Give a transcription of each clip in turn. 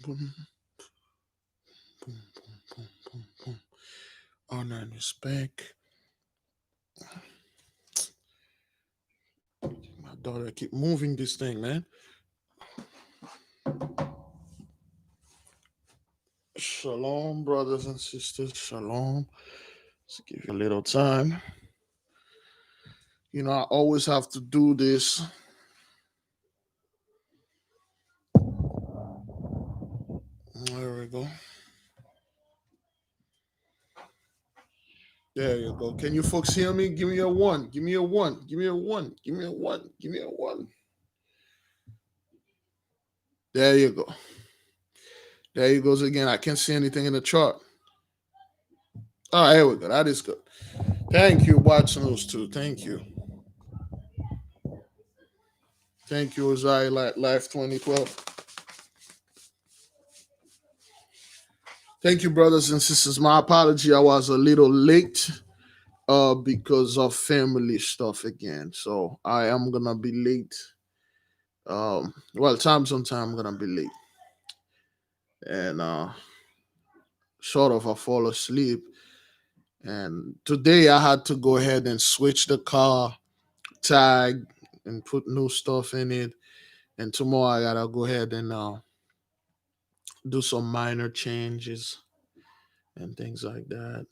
boom, boom, boom, boom, boom. Honor and respect. My daughter keep moving this thing, man. Shalom, brothers and sisters. Shalom. Let's give you a little time. You know, I always have to do this. There we go. There you go. Can you folks hear me? Give me a one. Give me a one. Give me a one. Give me a one. Give me a one. There you go. There he goes again. I can't see anything in the chart. Oh, here we go. That is good. Thank you, watching those two. Thank you. Thank you, Ozai Life 2012. Thank you, brothers and sisters. My apology. I was a little late because of family stuff again. So I am gonna be late. Well, time sometime I'm gonna be late. And sort of I fall asleep. And today I had to go ahead and switch the car tag and put new stuff in it. And tomorrow I gotta go ahead and do some minor changes and things like that.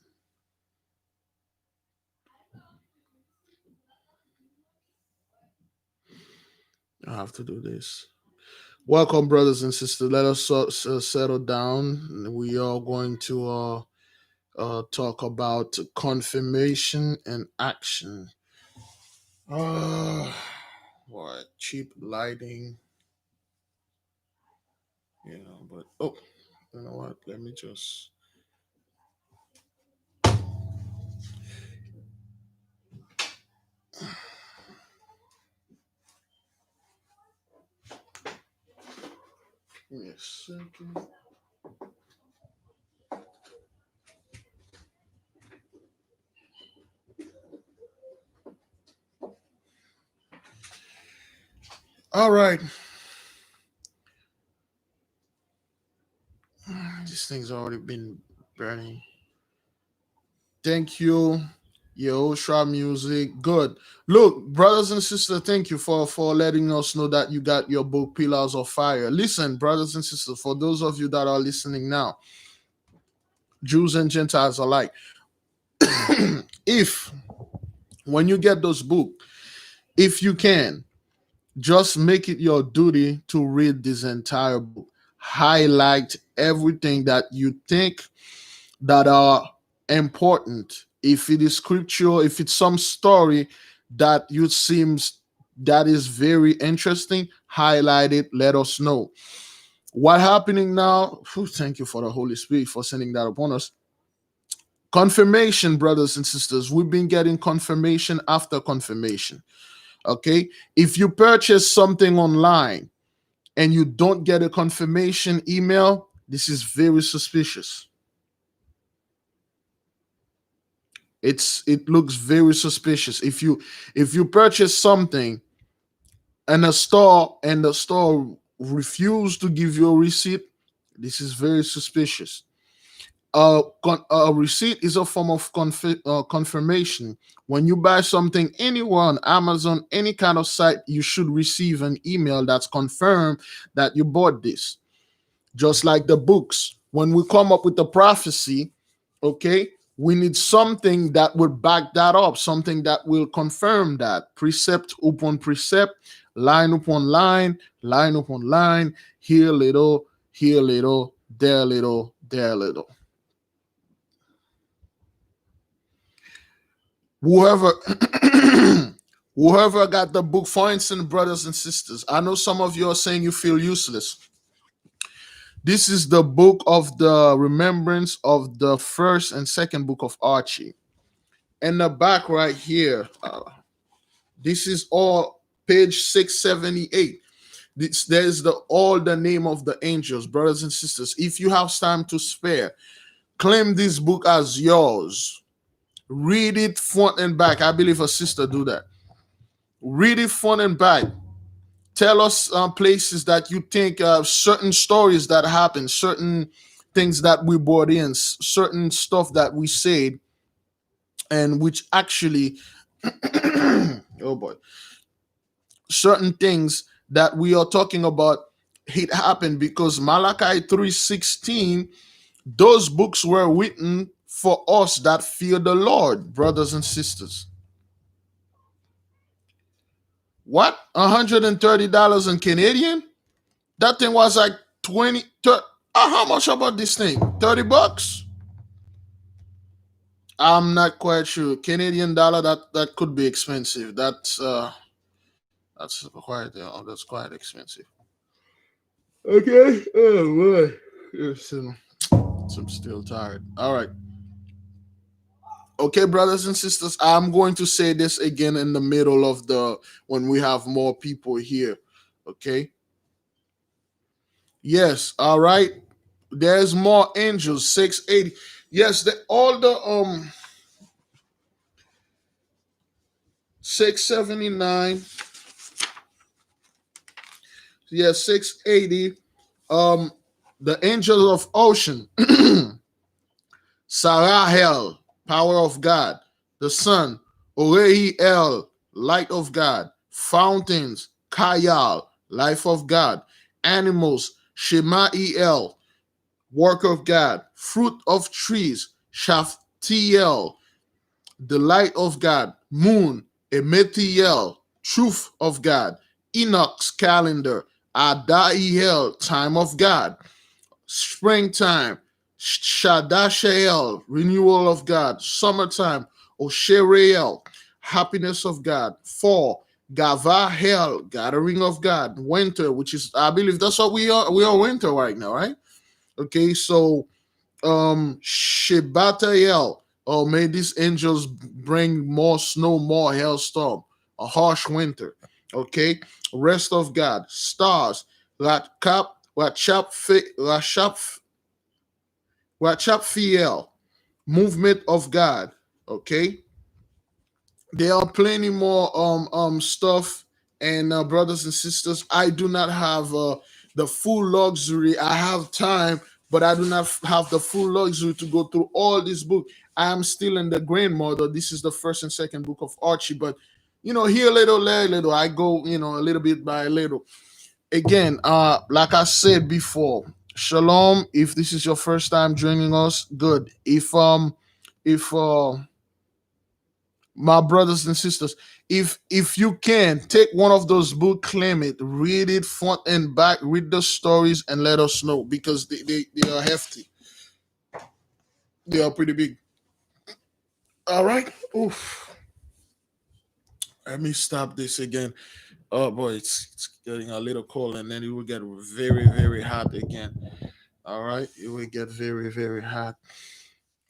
I have to do this. Welcome, brothers and sisters. Let us settle down. We are going to talk about confirmation and action. What cheap lighting, but oh, you know what? Let me just. Give me a second. All right. This thing's already been burning. Thank you. Shra music. Good. Look, brothers and sisters, thank you for letting us know that you got your book Pillars of Fire. Listen, brothers and sisters, for those of you that are listening now, Jews and Gentiles alike, if when you get those book, if you can, just make it your duty to read this entire book. Highlight everything that you think that are important. If it is scripture, if it's some story that you seems that is very interesting, highlight it, let us know what happening now. Thank you for the Holy Spirit for sending that upon us. Confirmation, brothers and sisters, we've been getting confirmation after confirmation. Okay, if you purchase something online and you don't get a confirmation email, this is very suspicious. It looks very suspicious. If you purchase something and the store refuse to give you a receipt, this is very suspicious. A receipt is a form of confirmation. When you buy something anywhere on Amazon, any kind of site, you should receive an email that's confirmed that you bought this. Just like the books, when we come up with the prophecy, okay, we need something that would back that up, something that will confirm that. Precept upon precept, line upon line, line upon line, here little, there little, there little. Whoever whoever got the book, for instance, brothers and sisters, I know some of you are saying you feel useless. This is the book of the remembrance of the first and second book of Archie. In the back right here, this is all page 678. There's all the name of the angels, brothers and sisters. If you have time to spare, claim this book as yours. Read it front and back. I believe a sister do that. Read it front and back. tell us places that you think certain stories that happened, certain things that we brought in, certain stuff that we said, and which actually, oh boy, certain things that we are talking about, it happened because Malachi 3:16, those books were written for us that fear the Lord, brothers and sisters. What? $130 in Canadian? That thing was like 20, 30, how much about this thing? $30? I'm not quite sure. Canadian dollar, that could be expensive. That's quite expensive. Okay. Oh boy. Yes, I'm still tired. All right. Okay, brothers and sisters, I'm going to say this again in the middle of the when we have more people here. Okay. Yes. All right. There's more angels. 680. Yes. All the 679. Yes. 680. Um, the angels of ocean. Sarahel, power of God. The sun, Orehiel, light of God. Fountains, Kayal, life of God. Animals, Shemaiel, work of God. Fruit of trees, Shaftiel, the light of God. Moon, Emethiel, truth of God. Enoch's calendar, Adaiel, time of God. Springtime, Shadashael, renewal of God. Summertime, Oshereel, happiness of God. Fall, Gavahel, gathering of God. Winter, which is, I believe that's what we are. We are winter right now, right? Okay, so Shebatael, oh, may these angels bring more snow, more hailstorm, a harsh winter. Okay, rest of God. Stars, Latkap, Wachapfiel, movement of God. Okay, there are plenty more stuff, and brothers and sisters, I do not have the full luxury. I have time, but I do not have the full luxury to go through all this book. I am still in the grandmother. This is the first and second book of Archie, but here little, there little, I go, a little bit by little. Again, like I said before, shalom. If this is your first time joining us, good. If my brothers and sisters, if you can take one of those book, claim it, read it front and back, read the stories, and let us know, because they are hefty. They are pretty big. All right. Oof. Let me stop this again. Oh boy, it's getting a little cold, and then it will get very, very hot again. All right, it will get very, very hot.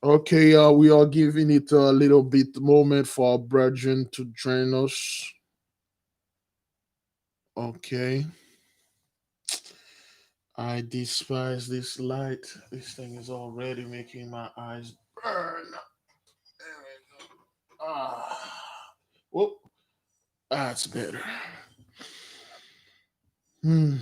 Okay, we are giving it a little bit moment for our brethren to join us. Okay. I despise this light. This thing is already making my eyes burn. There we go. Whoop. That's better. Hmm.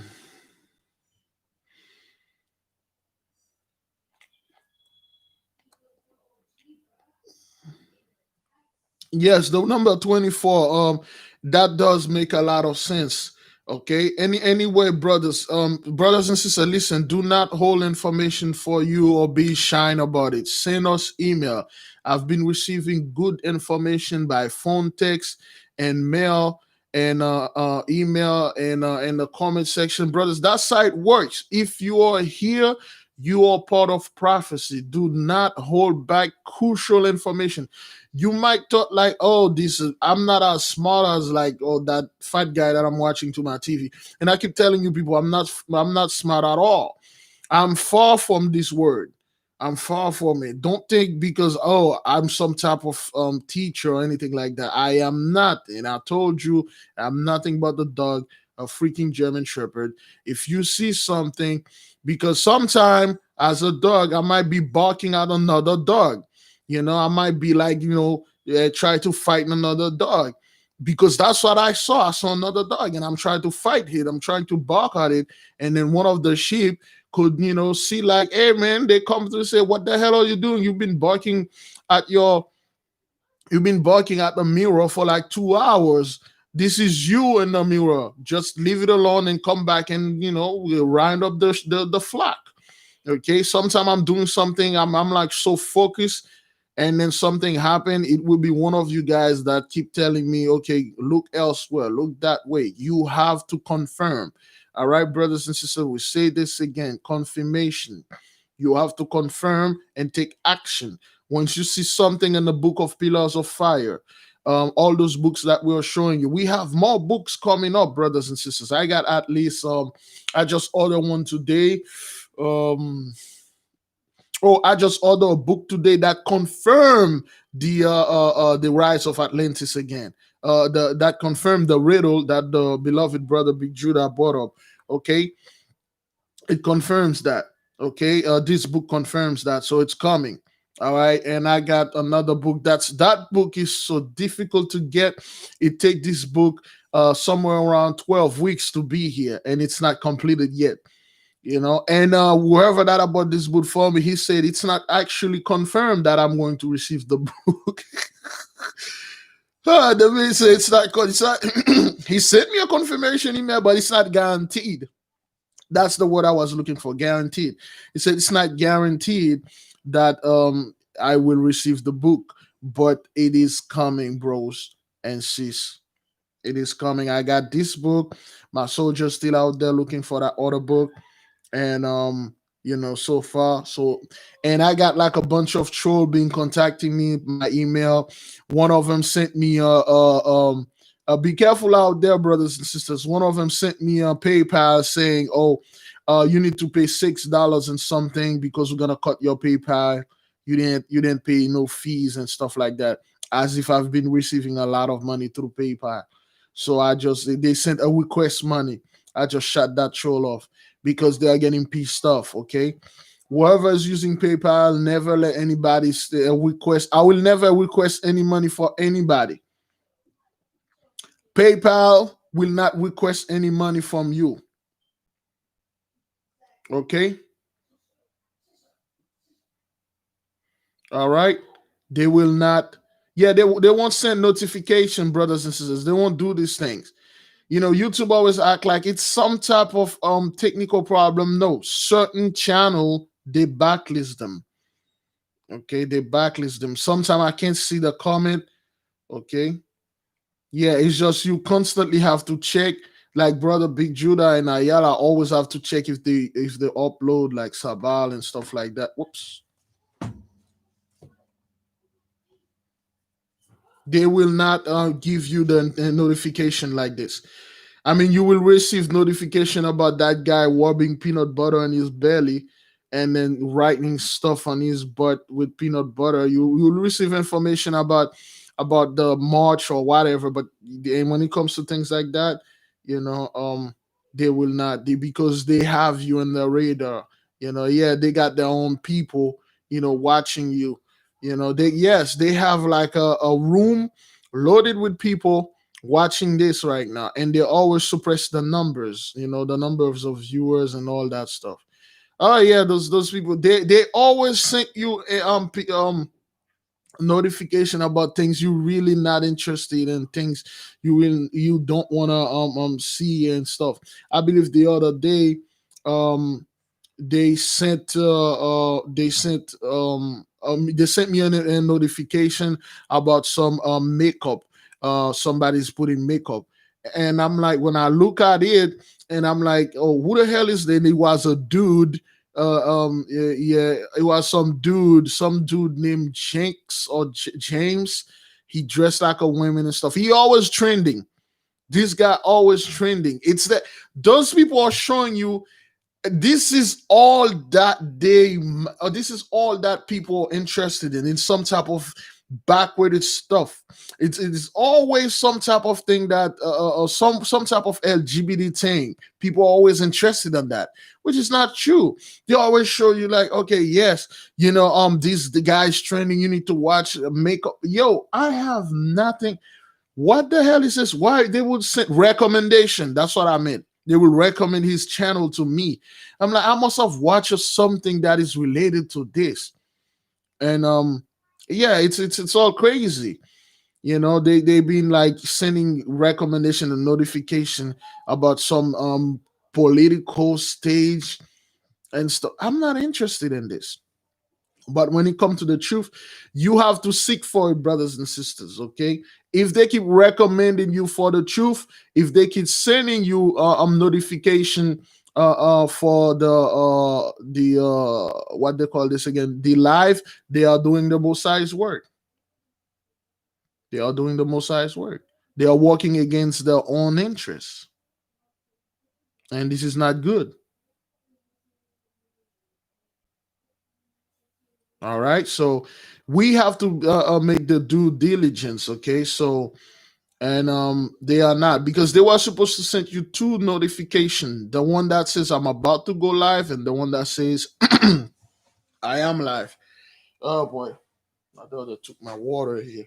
Yes, the number 24, that does make a lot of sense. Okay. Anyway, brothers and sisters, listen, do not hold information for you or be shy about it. Send us email. I've been receiving good information by phone, text, and mail, and email, and in the comment section. Brothers, that site works. If you are here, you are part of prophecy. Do not hold back crucial information. You might thought like, oh, this is, I'm not as smart as like, oh, that fat guy that I'm watching to my TV. And I keep telling you people, I'm not smart at all. I'm far from this word. I'm far from it. Don't think because, oh, I'm some type of teacher or anything like that. I am not. And I told you, I'm nothing but the dog, a freaking German Shepherd. If you see something, because sometime as a dog, I might be barking at another dog. I might be like, try to fight another dog. because that's what I saw. I saw another dog, and I'm trying to fight it. I'm trying to bark at it, and then one of the sheep could, see like, hey man, they come to say, what the hell are you doing? At your, you've been barking at the mirror for like 2 hours. This is you in the mirror. Just leave it alone and come back, and we'll round up the flock. Okay, sometimes I'm doing something, I'm like so focused, and then something happened. It will be one of you guys that keep telling me, okay, look elsewhere, look that way. You have to confirm. All right, brothers and sisters, we say this again: confirmation. You have to confirm and take action. Once you see something in the book of Pillars of Fire, all those books that we are showing you, we have more books coming up, brothers and sisters. I got at least I just ordered one today. I just ordered a book today that confirm the rise of Atlantis again. That confirmed the riddle that the beloved brother Big Judah brought up. Okay, it confirms that. Okay, this book confirms that, so it's coming. All right, and I got another book. That book is so difficult to get. It take this book somewhere around 12 weeks to be here, and it's not completed yet. And whoever that about this book for me, he said it's not actually confirmed that I'm going to receive the book. The man said it's not he sent me a confirmation email, but it's not guaranteed. That's the word I was looking for, guaranteed. He said it's not guaranteed that I will receive the book, but it is coming, bros and sis. It is coming. I got this book. My soldier's still out there looking for that other book. And so far, and I got like a bunch of troll being contacting me, my email. One of them sent me be careful out there, brothers and sisters. One of them sent me a PayPal saying, oh, you need to pay $6 and something because we're gonna cut your PayPal. You didn't pay no fees and stuff like that, as if I've been receiving a lot of money through PayPal. So they sent a request money. I just shut that troll off because they are getting pissed off. Okay, whoever is using PayPal, never let anybody request. I will never request any money for anybody. PayPal will not request any money from you. Okay. All right. They will not. Yeah, they won't send notification, brothers and sisters. They won't do these things. YouTube always act like it's some type of technical problem. No, certain channel they backlist them. Okay, they backlist them. Sometimes I can't see the comment. Okay, yeah, it's just you constantly have to check. Like brother Big Judah and Ayala always have to check if they upload like Sabal and stuff like that. Whoops. They will not give you the notification like this. I mean, you will receive notification about that guy rubbing peanut butter on his belly and then writing stuff on his butt with peanut butter. You'll receive information about the march or whatever. But when it comes to things like that, they will not, because they have you in the radar. Yeah, they got their own people, watching you. They have like a room loaded with people watching this right now, and they always suppress the numbers, the numbers of viewers and all that stuff. Oh yeah, those people, they always send you a notification about things you really not interested in, things you don't want to see and stuff. I believe the other day they sent they sent me a notification about some makeup. Somebody's putting makeup, and I'm like, when I look at it, and I'm like, oh, who the hell is that? It was a dude. Yeah, it was some dude named Jenks or James. He dressed like a woman and stuff. He always trending. This guy always trending. It's that those people are showing you this is all that this is all that people are interested in some type of backwarded stuff. It is always some type of thing that some type of LGBT thing. People are always interested in that, which is not true. They always show you like, okay, yes, the guy's trending, you need to watch makeup. Yo, I have nothing. What the hell is this? Why they would send recommendation? That's what I meant. They will recommend his channel to me. I'm like, I must have watched something that is related to this. And yeah, it's all crazy. You know, they been like sending recommendation and notification about some political stage and stuff. I'm not interested in this. But when it comes to the truth, you have to seek for it, brothers and sisters. Okay, if they keep recommending you for the truth, if they keep sending you notification for the what they call this again, the live, they are doing the Messiah's work. They are doing the Messiah's work. They are working against their own interests, and this is not good. All right, so we have to make the due diligence. Okay, so and they are not, because they were supposed to send you two notification, the one that says I'm about to go live and the one that says I am live. Oh boy, my daughter took my water here.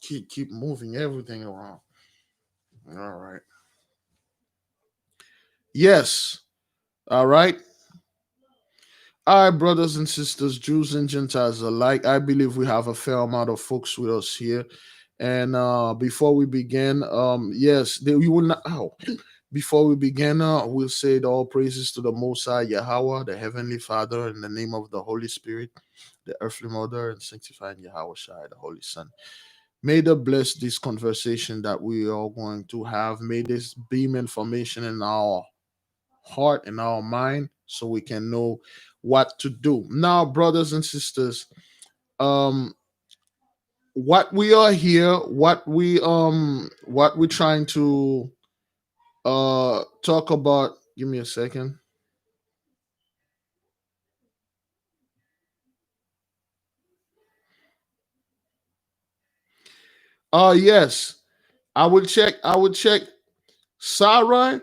Keep moving everything around. All right. Yes. All right. All right, brothers and sisters, Jews and Gentiles alike. I believe we have a fair amount of folks with us here. And before we begin, yes, we will not. Oh, before we begin, we'll say the all praises to the Most High Yahawah, the Heavenly Father, in the name of the Holy Spirit, the earthly Mother, and sanctifying Yahweh Shai, the Holy Son. May the bless this conversation that we are going to have. May this beam information in our heart and our mind so we can know what to do. Now, brothers and sisters, um, what we are here, what we're trying to talk about. Give me a second. Yes, I would check Sarah.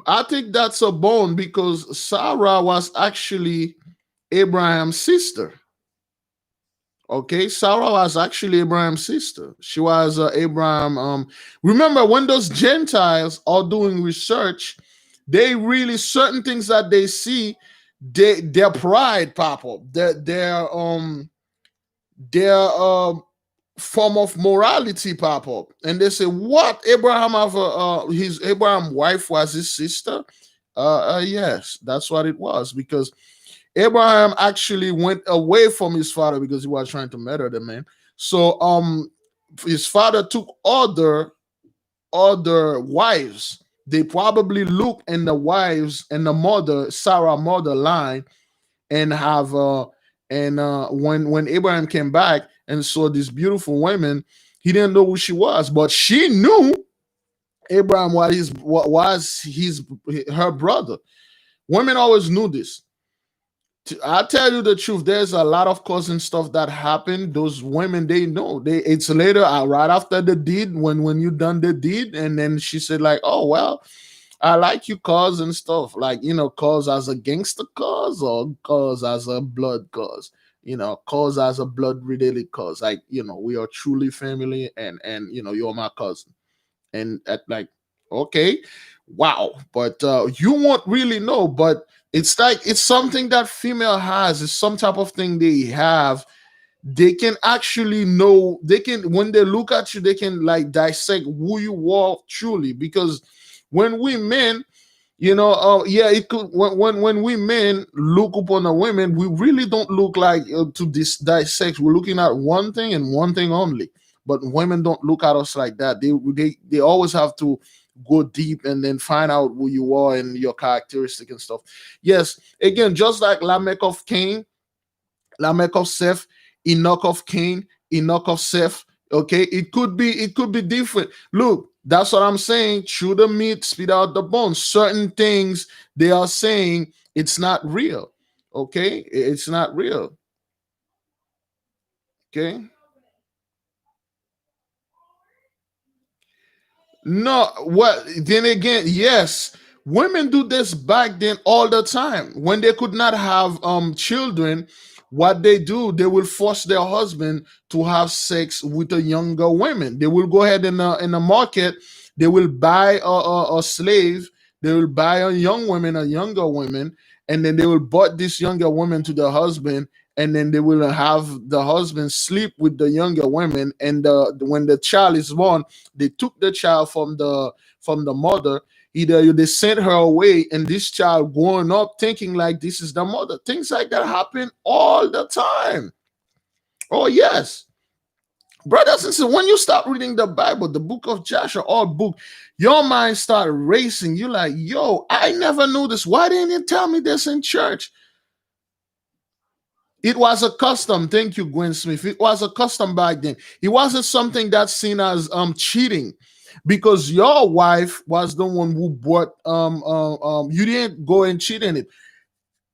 I think that's a bone because Sarah was actually Abraham's sister. Okay, Sarah was actually Abraham's sister. She was Abraham. Remember when those Gentiles are doing research, they really certain things that they see, their pride pop up. Their form of morality pop up, and they say, "What Abraham have? His Abraham wife was his sister." Yes, that's what it was because Abraham actually went away from his father because he was trying to murder the man. So his father took other wives. They probably look in the wives and the mother, Sarah mother line, and have when Abraham came back and saw these beautiful women, he didn't know who she was, but she knew Abraham was his her brother. Women always knew this. I tell you the truth, there's a lot of cousin stuff that happened. Those women, they know. It's later, right after the deed, when you done the deed, and then she said like, "Oh well, I like you cause and stuff, like cause as a gangster cause or cause as a blood cause, cause as a blood related cause, like we are truly family, and you're my cousin." And at like, okay, wow, but you won't really know, but it's like it's something that female has. It's some type of thing they have. They can actually know. They can, when they look at you, they can like dissect who you are truly. Because when we men, yeah, it could, when we men look upon a women, we really don't look like to this dissect. We're looking at one thing and one thing only. But women don't look at us like that. They always have to go deep and then find out who you are and your characteristic and stuff. Yes, again, just like Lamech of Cain, Lamech of Seth, Enoch of Cain, Enoch of Seth. Okay, it could be different. Look, that's what I'm saying. Chew the meat, spit out the bones. Certain things they are saying it's not real. Okay, it's not real. Okay. No, what then again, yes. Women do this back then all the time when they could not have children. what they do, they will force their husband to have sex with a younger women. They will go ahead in the market. They will buy a slave. They will buy a young woman, a younger woman, and then they will bought this younger woman to the husband, and then they will have the husband sleep with the younger women. And when the child is born, they took the child from the mother. Either they sent her away, and this child growing up thinking like this is the mother. Things like that happen all the time. Oh yes, brothers and sisters, when you start reading the Bible, the book of Joshua, all book, your mind start racing. You like, yo, I never knew this. Why didn't you tell me this in church? It was a custom. Thank you, Gwen Smith. It was a custom back then. It wasn't something that's seen as cheating, because your wife was the one who bought. You didn't go and cheat in it.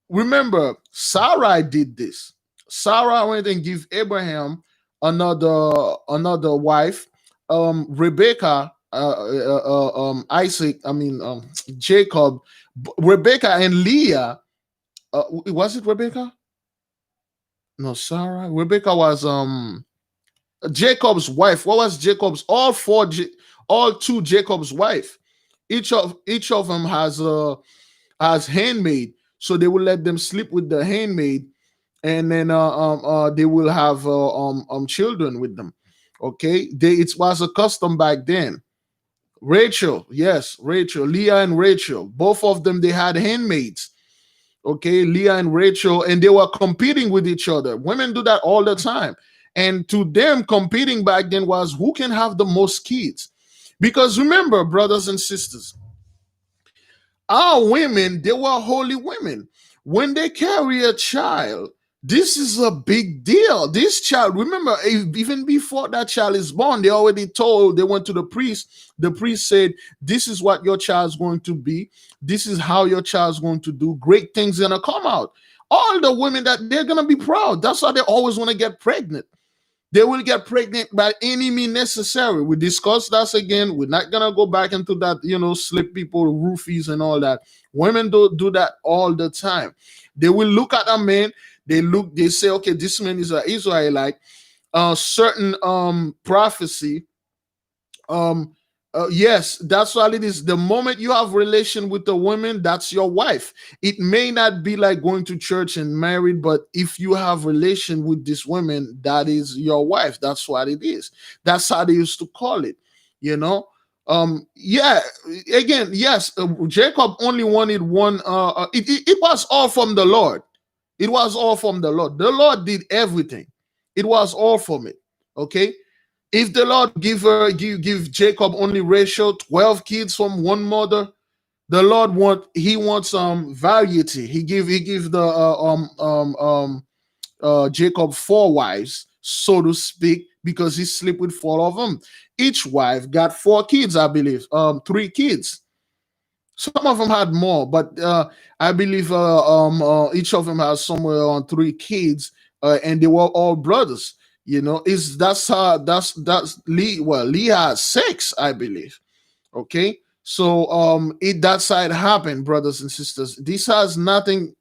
Remember, Sarah did this. Sarah went and gave Abraham another wife. Rebecca, Isaac. I mean, Jacob, Rebecca and Leah. Was it Rebecca? No, Sarah. Rebecca was Jacob's wife. What was Jacob's? All two Jacob's wife. Each of them has handmaid, so they will let them sleep with the handmaid, and then they will have children with them. Okay, it was a custom back then. Rachel, yes, Rachel, Leah and Rachel, both of them they had handmaids. Okay, Leah and Rachel, and they were competing with each other. Women do that all the time. And to them, competing back then was who can have the most kids. Because remember, brothers and sisters, our women, they were holy women. When they carry a child, this is a big deal. This child, remember, even before that child is born, they went to the priest. The priest said, this is what your child's going to be. This is how your child's going to do. Great things going to come out. All the women that they're going to be proud. That's why they always want to get pregnant. They will get pregnant by any means necessary. We discussed that again. We're not gonna go back into that, slip people, roofies, and all that. Women do that all the time. They will look at a man. They say, okay, this man is an Israelite. Certain prophecy. Yes, that's what it is. The moment you have relation with a woman, that's your wife. It may not be like going to church and married, but if you have relation with this woman, that is your wife. That's what it is. That's how they used to call it. Yeah. Again, yes. Jacob only wanted one. It was all from the Lord. It was all from the Lord. The Lord did everything. It was all from it. Okay. If the Lord give Jacob only ratio 12 kids from one mother, the Lord wants variety. He give the Jacob 4 wives, so to speak, because he slept with 4 of them. Each wife got 4 kids, I believe. 3 kids. Some of them had more, but I believe each of them has somewhere on 3 kids, and they were all brothers. That's Lee. Well, Lee has 6, I believe. Okay, so that side happened, brothers and sisters. This has nothing.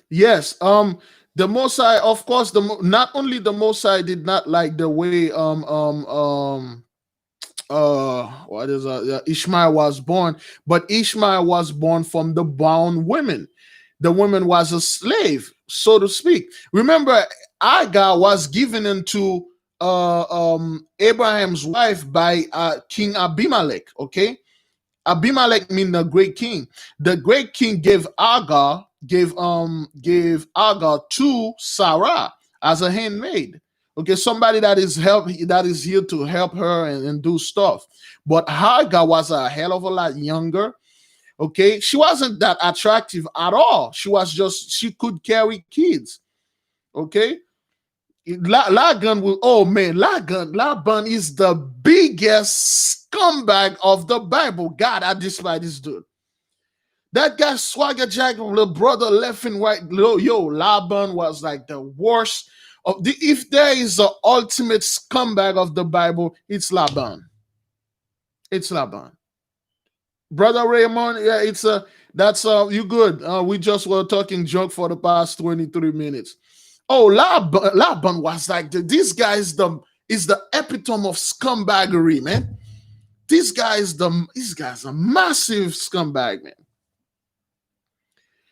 Yes, the Mosai, of course, not only the Mosai did not like the way what is Ishmael was born, but Ishmael was born from the bound women. The woman was a slave, so to speak. Remember, Agar was given into Abraham's wife by King Abimelech. Okay, Abimelech means the great king. The great king gave Agar to Sarah as a handmaid. Okay, somebody that is here to help her and do stuff. But Hagar was a hell of a lot younger. Okay, she wasn't that attractive at all. She could carry kids. Okay, Lagan will. Oh man, Laban is the biggest scumbag of the Bible. God, I despise this dude. That guy swagger jack, little brother left and right. Yo, Laban was like the worst of the. If there is an ultimate scumbag of the Bible, it's Laban. It's Laban. Brother Raymond. Yeah, it's that's you good. We just were talking junk for the past 23 minutes. Oh, Laban was like this guy is the epitome of scumbaggery, man. This guy's a massive scumbag, man.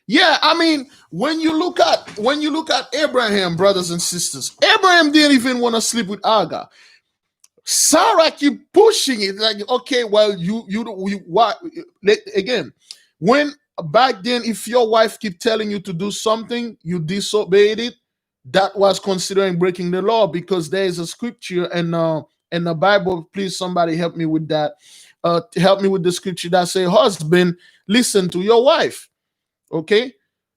Yeah, I mean, when you look at Abraham, brothers and sisters, Abraham didn't even want to sleep with Agar. Sarah keep pushing it like, okay, well, you what again? When back then, if your wife keep telling you to do something, you disobeyed it. That was considering breaking the law because there is a scripture and in the Bible. Please, somebody help me with that. Help me with the scripture that say, "Husband, listen to your wife." Okay,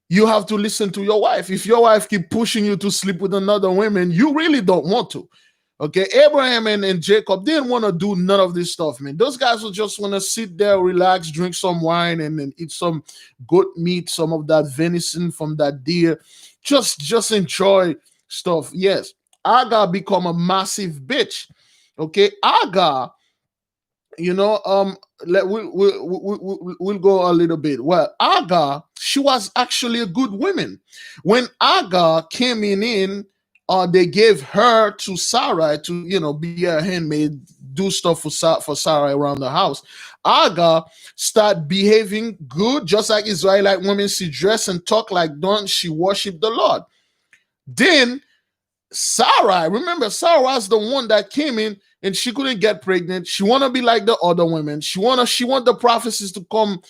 you have to listen to your wife. If your wife keep pushing you to sleep with another woman, you really don't want to. Okay, Abraham and Jacob didn't want to do none of this stuff, man. Those guys will just want to sit there, relax, drink some wine, and then eat some goat meat, some of that venison from that deer. Just enjoy stuff. Yes, Agar become a massive bitch. Okay, Agar, you know, we'll go a little bit. Well, Agar, she was actually a good woman. When Agar came in, they gave her to Sarah to, be a handmaid, do stuff for Sarah around the house. Agar start behaving good, just like Israelite women. She dress and talk like don't she worship the Lord. Then Sarah, remember, Sarah was the one that came in and she couldn't get pregnant. She want to be like the other women. She want the prophecies to come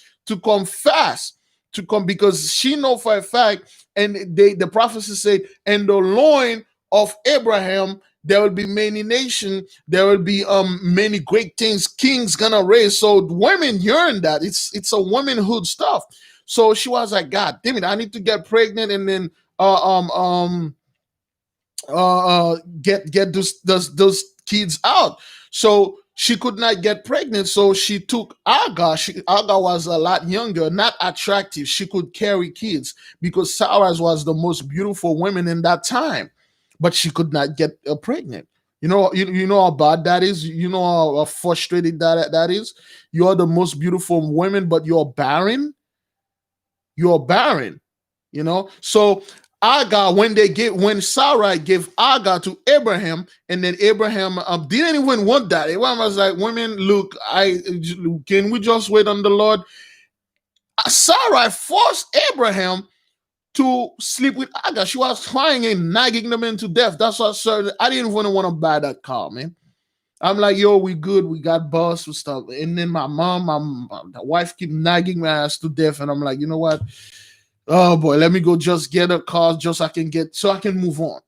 fast, to come, because she know for a fact, and the prophecy say, in the loin of Abraham there will be many nations, there will be many great things, kings gonna raise. So women yearn that. It's a womanhood stuff. So she was like, God damn it, I need to get pregnant and then get those kids out. So she could not get pregnant. So she took Agar. Agar was a lot younger, not attractive. She could carry kids because Sarah was the most beautiful woman in that time, but she could not get pregnant. You know how bad that is. You know how frustrated that is. You are the most beautiful woman, but you're barren. You're barren. So Agar, when Sarah gave Agar to Abraham, and then Abraham didn't even want that. Abraham was like, women, look, can we just wait on the Lord? Sarah forced Abraham to sleep with Agar. She was trying and nagging them into death. That's what I didn't even want to buy that car, man. I'm like, yo, we good. We got bus and stuff. And then my wife keep nagging my ass to death. And I'm like, you know what? Oh boy, let me go just get a car just so I can move on.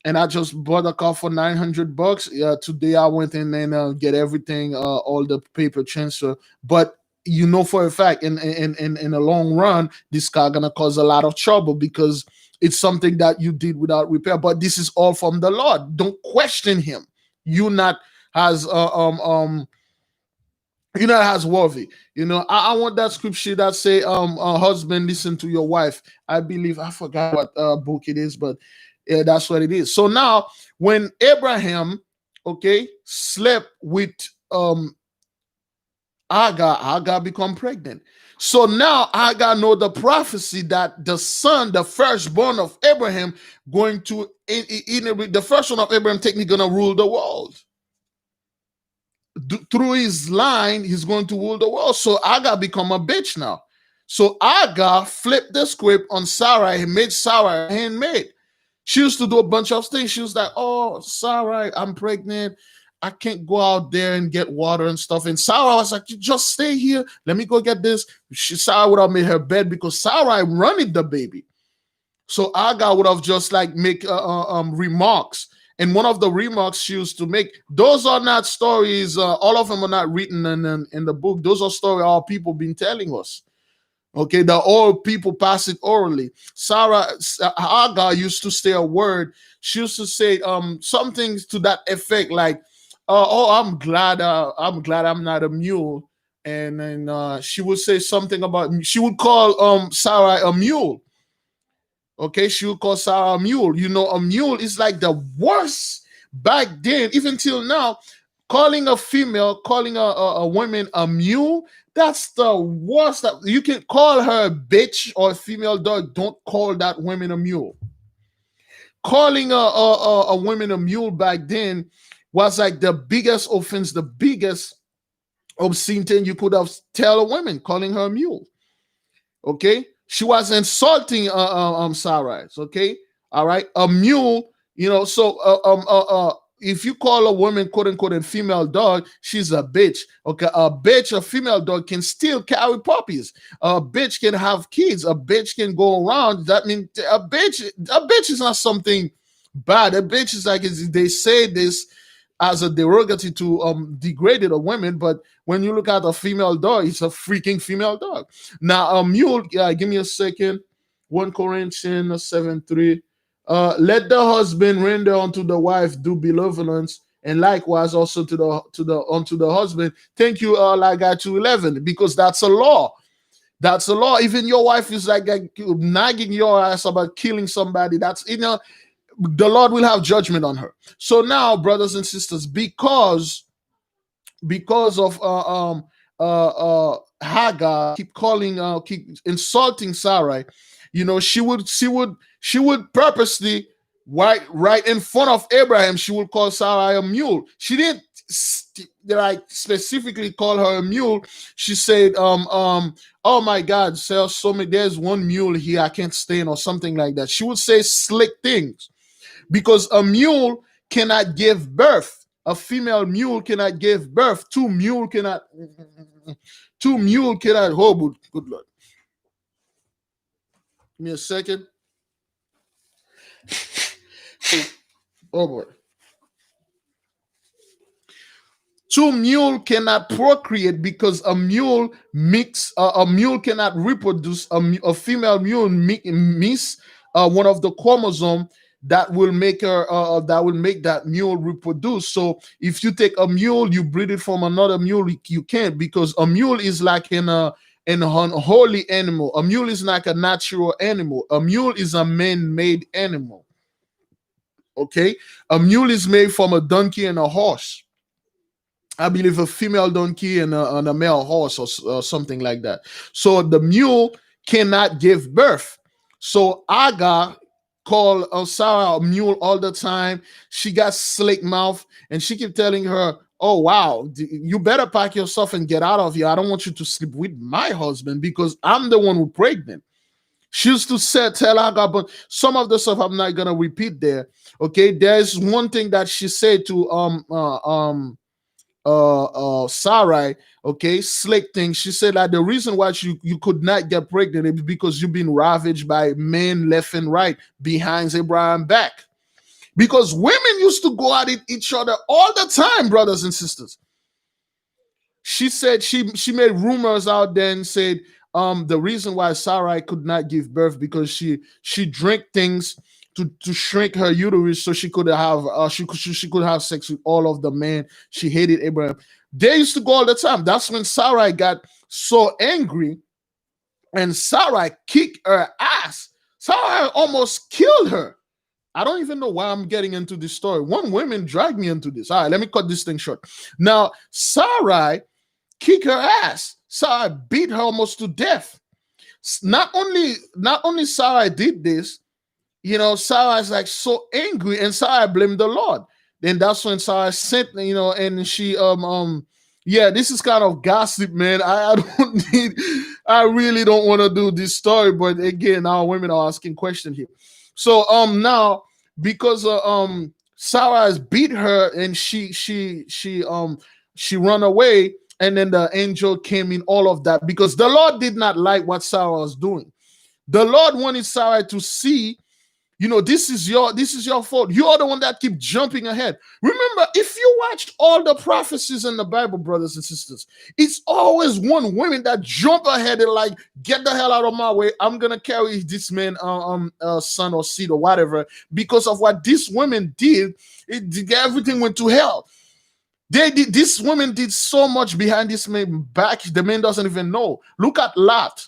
And I just bought a car for $900. Today I went in and get everything, all the paper transfer. But you know for a fact, in the long run, this car gonna cause a lot of trouble because it's something that you did without repair. But this is all from the Lord. Don't question Him. You not as you're not as worthy. I want that scripture that say, husband, listen to your wife. I believe, I forgot what book it is, but yeah, that's what it is. So now when Abraham, okay, slept with Agar become pregnant. So now Agar know the prophecy that the son, the firstborn of Abraham, going to the first one of Abraham technically gonna rule the world. Through his line, he's going to rule the world. So Agar become a bitch now. So Agar flipped the script on Sarah. He made Sarah a handmaid. She used to do a bunch of things. She was like, oh, Sarah, I'm pregnant. I can't go out there and get water and stuff. And Sarah was like, you just stay here. Let me go get this. Sarah would have made her bed because Sarah running the baby. So Agar would have just like make remarks. And one of the remarks she used to make, those are not stories. All of them are not written in the book. Those are stories all people been telling us. Okay, the old people pass it orally. Agar used to say a word. She used to say something to that effect, like, "Oh, I'm glad I'm not a mule." And then she would say something about. She would call Sarah a mule. Okay, she would call Sarah a mule. A mule is like the worst back then, even till now. Calling a female, calling a woman a mule, that's the worst. That you can call her a bitch or a female dog. Don't call that woman a mule. Calling a woman a mule back then was like the biggest offense, the biggest obscene thing you could have tell a woman, calling her a mule. Okay, she was insulting Sarai. Okay, all right, a mule. So if you call a woman quote unquote a female dog, she's a bitch. Okay, a bitch, a female dog can still carry puppies. A bitch can have kids. A bitch can go around. That means a bitch is not something bad. A bitch is like, they say this as a derogatory to degraded a women, but when you look at a female dog, it's a freaking female dog. Now a mule, give me a second. 1 Corinthians 7:3. Let the husband render unto the wife due benevolence, and likewise also unto the husband. Thank you, like 2:11, because that's a law. That's a law. Even your wife is like nagging your ass about killing somebody. The Lord will have judgment on her. So now, brothers and sisters, because of Hagar keep insulting Sarai, she would purposely right in front of Abraham, she would call Sarai a mule. She didn't like specifically call her a mule. She said, oh my God, there's one mule here I can't stand, or something like that. She would say slick things. Because a mule cannot give birth. A female mule cannot give birth. Two mule cannot. Oh, good Lord. Give me a second. Oh boy. Two mule cannot procreate because a mule cannot reproduce. A female mule miss one of the chromosome that will make that mule reproduce. So if you take a mule, you breed it from another mule, you can't, because a mule is like an unholy animal. A mule is like a natural animal. A mule is a man-made animal. Okay, a mule is made from a donkey and a horse. I believe a female donkey and a male horse, or something like that. So the mule cannot give birth. So Agar called Sarah a mule all the time. She got slick mouth, and she kept telling her, "Oh wow, you better pack yourself and get out of here. I don't want you to sleep with my husband because I'm the one who pregnant." She used to tell Agar, but some of the stuff I'm not gonna repeat there. Okay, there's one thing that she said to Sarai, okay, slick thing. She said that the reason why you could not get pregnant is because you've been ravaged by men left and right behind Abraham's back. Because women used to go at each other all the time, brothers and sisters. She said she made rumors out there and said the reason why Sarai could not give birth because she drank things to shrink her uterus so she could have she could have sex with all of the men. She hated Abraham. They used to go all the time. That's when Sarai got so angry, and Sarai kicked her ass. Sarai almost killed her. I don't even know why I'm getting into this story. One woman dragged me into this. All right, let me cut this thing short. Now, Sarai kicked her ass. Sarai beat her almost to death. Not only Sarai did this, Sarah's like so angry, and Sarah blamed the Lord. Then that's when Sarah sent, and she yeah, this is kind of gossip, man. I really don't want to do this story, but again, our women are asking questions here. So now, because Sarah has beat her and she run away, and then the angel came in, all of that, because the Lord did not like what Sarah was doing. The Lord wanted Sarah to see, this is your fault. You are the one that keep jumping ahead. Remember, if you watch all the prophecies in the Bible, brothers and sisters, it's always one woman that jump ahead and like, get the hell out of my way. I'm gonna carry this man son or seed or whatever. Because of what this woman did, everything went to hell. This woman did so much behind this man back. The man doesn't even know. Look at Lot.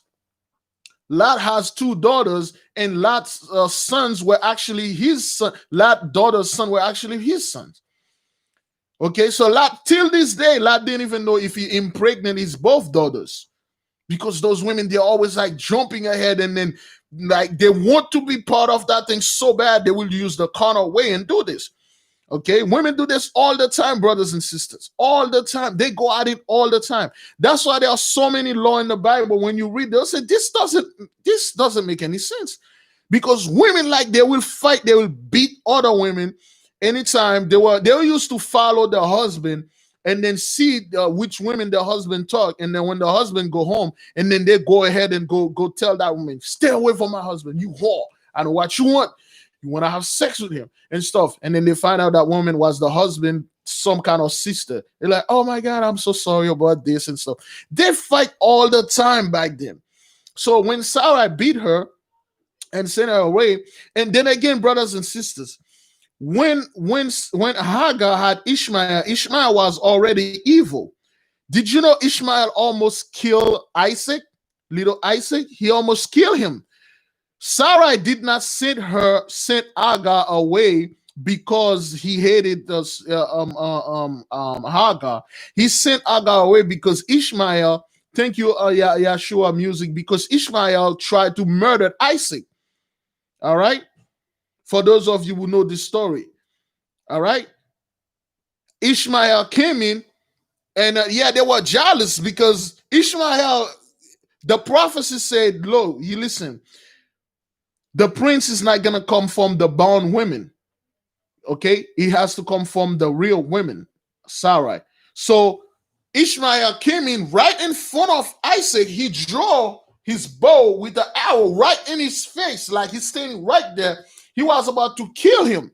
Lot has two daughters, and Lot's sons were actually his son. Lot's daughter's son were actually his sons. Okay, so Lot, till this day, Lot didn't even know if he impregnated his both daughters, because those women, they're always like jumping ahead, and then like they want to be part of that thing so bad they will use the carnal way and do this. Okay, women do this all the time, brothers and sisters, all the time. They go at it all the time. That's why there are so many law in the Bible. When you read, they'll say this doesn't make any sense, because women, like, they will fight, they will beat other women anytime. They were used to follow the husband and then see which women the husband talk, and then when the husband go home, and then they go ahead and go tell that woman, stay away from my husband, you whore. I know what you want. You want to have sex with him and stuff. And then they find out that woman was the husband, some kind of sister. They're like, oh my God, I'm so sorry about this and stuff. They fight all the time back then. So when Sarah beat her and sent her away, and then again, brothers and sisters, when Hagar had Ishmael, Ishmael was already evil. Did you know Ishmael almost killed Isaac, little Isaac? He almost killed him. Sarai did not send Hagar away because he hated Hagar. He sent Hagar away because Ishmael, thank you, Yeshua music, because Ishmael tried to murder Isaac. All right? For those of you who know this story. All right? Ishmael came in, and they were jealous because Ishmael, the prophecy said, look, you listen, the prince is not going to come from the born women. Okay? He has to come from the real women, Sarai. So Ishmael came in right in front of Isaac. He drew his bow with the arrow right in his face, like he's standing right there. He was about to kill him.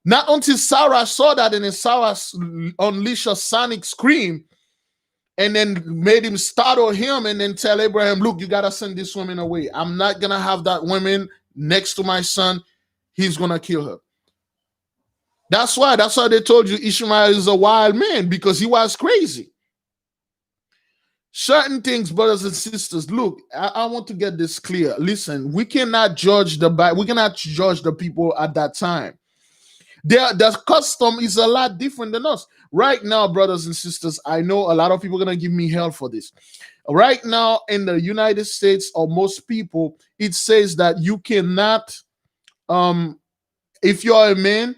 Not until Sarah saw that, and then Sarah unleashed a sonic scream and then made him startle him and then tell Abraham, look, you got to send this woman away. I'm not going to have that woman next to my son. He's going to kill her. That's why they told you Ishmael is a wild man, because he was crazy. Certain things, brothers and sisters, look, I want to get this clear. Listen, we cannot judge the Bible. We cannot judge the people at that time. The custom is a lot different than us. Right now, brothers and sisters, I know a lot of people are going to give me hell for this. Right now, in the United States, or most people, it says that you cannot, if you're a man,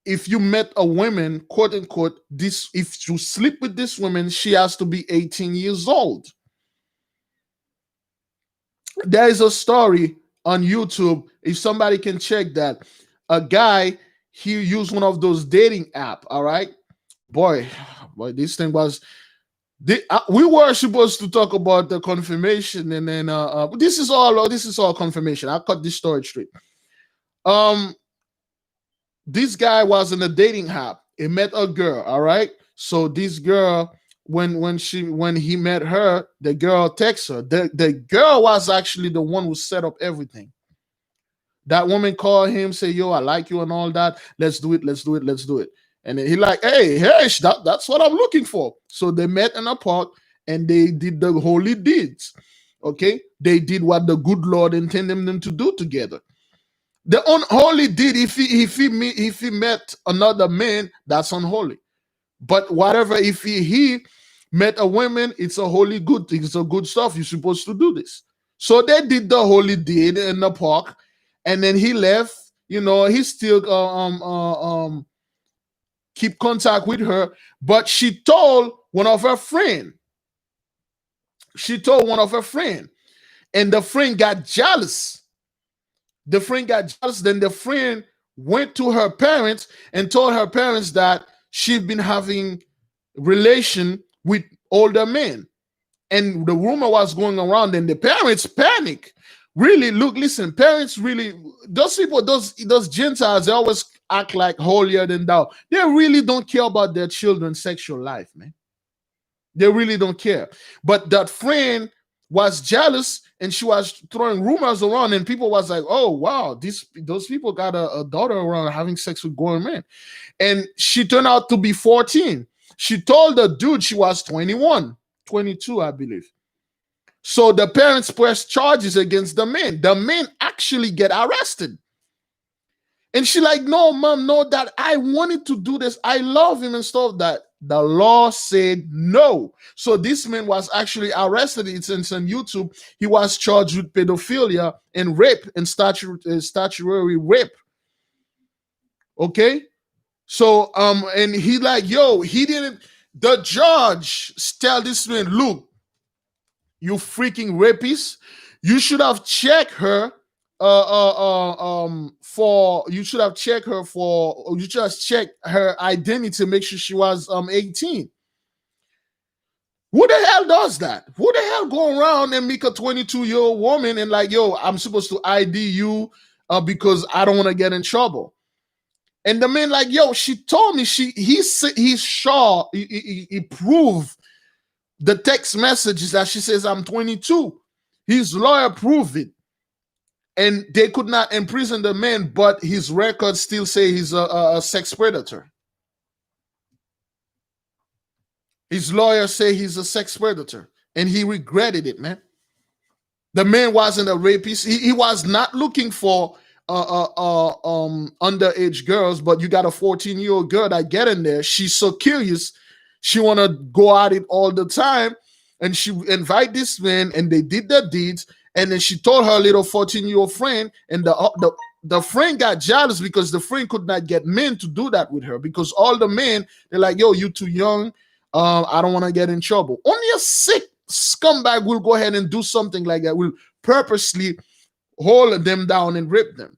if you met a woman, quote unquote, if you sleep with this woman, she has to be 18 years old. There is a story on YouTube, if somebody can check that. A guy, he used one of those dating app. All right, boy, this thing was. We were supposed to talk about the confirmation, and then this is all confirmation. I cut this story straight. This guy was in a dating app. He met a girl. All right, so this girl, when he met her, the girl texts her. The girl was actually the one who set up everything. That woman called him, say, yo, I like you and all that. Let's do it. And then he like, hey, that's what I'm looking for. So they met in a park and they did the holy deeds. Okay? They did what the good Lord intended them to do together. The unholy deed, if he met another man, that's unholy. But whatever, if he met a woman, it's a holy good thing. It's a good stuff. You're supposed to do this. So they did the holy deed in the park. And then he left. He still keep contact with her, but she told one of her friends. And the friend got jealous. Then the friend went to her parents and told her parents that she'd been having relation with older men. And the rumor was going around, and the parents panic. Really, look, listen, parents really, those people, those Gentiles, they always act like holier than thou. They really don't care about their children's sexual life, man. They really don't care. But that friend was jealous, and she was throwing rumors around, and people was like, oh, wow, those people got a daughter around having sex with grown men. And she turned out to be 14. She told the dude she was 21, 22, I believe. So the parents pressed charges against the men. The men actually get arrested. And she like, no, mom, no, that I wanted to do this. I love him and stuff. That the law said no. So this man was actually arrested. It's on YouTube. He was charged with pedophilia and rape and statutory rape. Okay. So and he like, yo, he didn't. The judge tell this man, look, you freaking rapist, you should have checked her for you should have checked her for you just check her identity to make sure she was 18. Who the hell does that? Who the hell go around and make a 22-year-old woman and like, yo, I'm supposed to ID you because I don't want to get in trouble? And the man like, yo, she told me he's sure he proved the text messages that she says I'm 22. His lawyer proved it. And they could not imprison the man, but his records still say he's a sex predator. His lawyer say he's a sex predator, and he regretted it, man. The man wasn't a rapist. He was not looking for underage girls, but you got a 14-year-old girl that get in there. She's so curious. She want to go at it all the time, and she invite this man, and they did their deeds. And then she told her little 14-year-old friend, and the friend got jealous because the friend could not get men to do that with her because all the men, they're like, yo, you too young. I don't want to get in trouble. Only a sick scumbag will go ahead and do something like that, will purposely hold them down and rape them.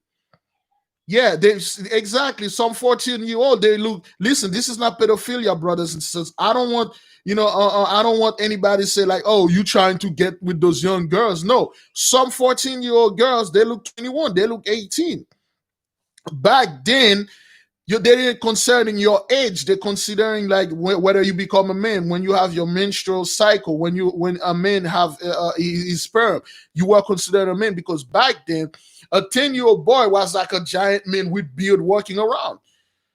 Yeah, exactly. Some 14-year-old, they look, listen, this is not pedophilia, brothers and sisters. I don't want, I don't want anybody to say like, oh, you trying to get with those young girls. No, some 14-year-old girls, they look 21, they look 18. Back then, they didn't concerning your age. They're considering like whether you become a man, when you have your menstrual cycle, when a man have his sperm, you were considered a man because back then, a 10-year-old boy was like a giant man with beard walking around.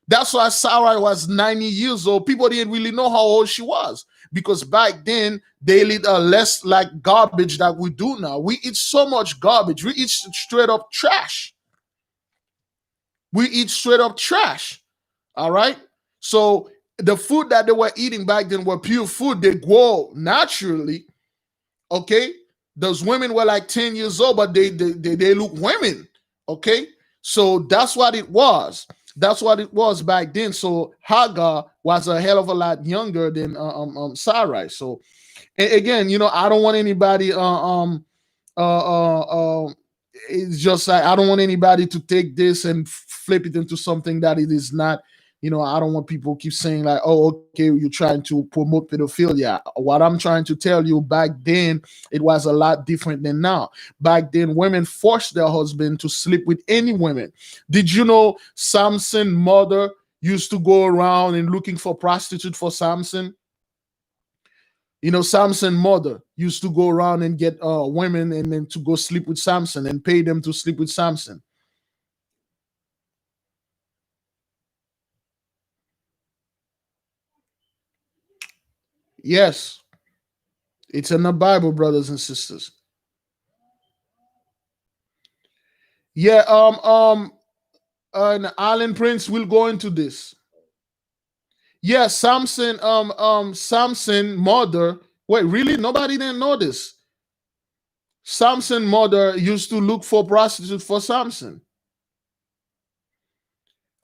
That's why Sarah was 90 years old. People didn't really know how old she was because back then they eat less like garbage that we do now. We eat so much garbage. We eat straight up trash. All right. So the food that they were eating back then were pure food. They grow naturally. Okay. Those women were like 10 years old, but they look women. Okay. So that's what it was. That's what it was back then. So Hagar was a hell of a lot younger than Sarai. So again, I don't want anybody it's just like I don't want anybody to take this and flip it into something that it is not. I don't want people keep saying like, oh, okay, you're trying to promote pedophilia. What I'm trying to tell you, back then, it was a lot different than now. Back then, women forced their husband to sleep with any women. Did you know Samson's mother used to go around and looking for prostitute for Samson? Samson's mother used to go around and get women and then to go sleep with Samson and pay them to sleep with Samson. Yes, it's in the Bible, brothers and sisters. Yeah, and Alan Prince will go into this. Yeah, Samson mother. Wait, really? Nobody didn't know this. Samson mother used to look for prostitute for Samson.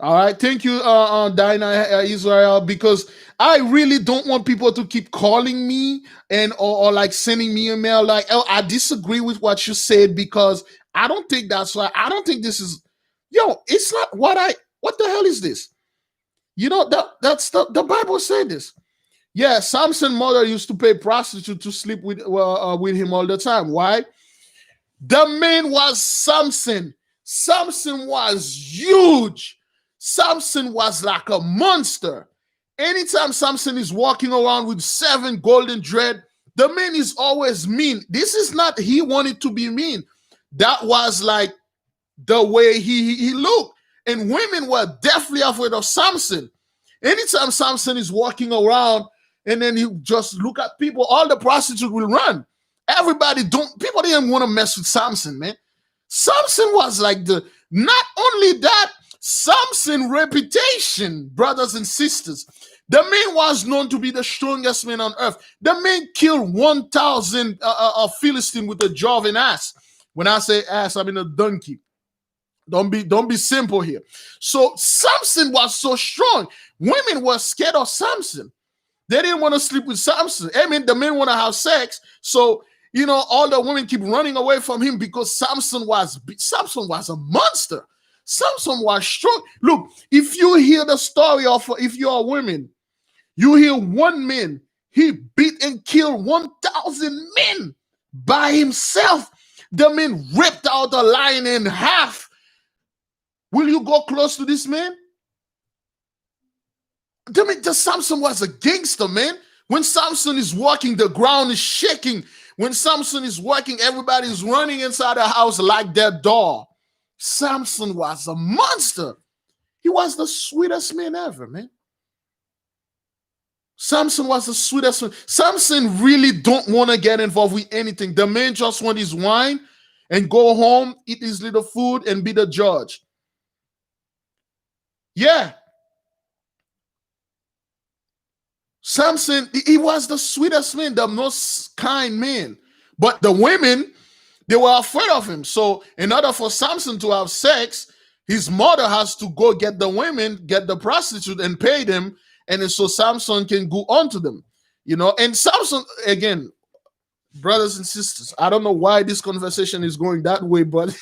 All right, thank you, Dinah Israel, because I really don't want people to keep calling me and or like sending me email like, oh, I disagree with what you said because I don't think that's right. I don't think this is, it's not what the hell is this? That's the Bible said this. Yeah, Samson's mother used to pay prostitute to sleep with him all the time. Why? The man was Samson. Samson was huge. Samson was like a monster. Anytime Samson is walking around with 7 golden dread, the man is always mean. This is not he wanted to be mean. That was like the way he looked. And women were definitely afraid of Samson. Anytime Samson is walking around and then he just look at people, all the prostitutes will run. People didn't want to mess with Samson, man. Samson was like not only that, Samson's reputation, brothers and sisters. The man was known to be the strongest man on earth. The man killed 1,000 Philistine with a jaw of an ass. When I say ass, I mean a donkey. Don't be simple here. So Samson was so strong. Women were scared of Samson. They didn't want to sleep with Samson. I mean, the men want to have sex. So, all the women keep running away from him because Samson was a monster. Samson was strong. Look, if you hear the story of, if you're a woman, you hear one man, he beat and killed 1,000 men by himself. The man ripped out a lion in half. Will you go close to this man? The Samson was a gangster, man. When Samson is walking, the ground is shaking. When Samson is walking, everybody's running inside the house like their dog. Samson was a monster. He was the sweetest man ever, man. Samson was the sweetest man. Samson really don't want to get involved with anything. The man just want his wine and go home, eat his little food, and be the judge. Yeah. Samson, he was the sweetest man, the most kind man. But the women, they were afraid of him. So in order for Samson to have sex, his mother has to go get the women, get the prostitute, and pay them. And then so Samson can go on to them. And Samson, again, brothers and sisters, I don't know why this conversation is going that way, but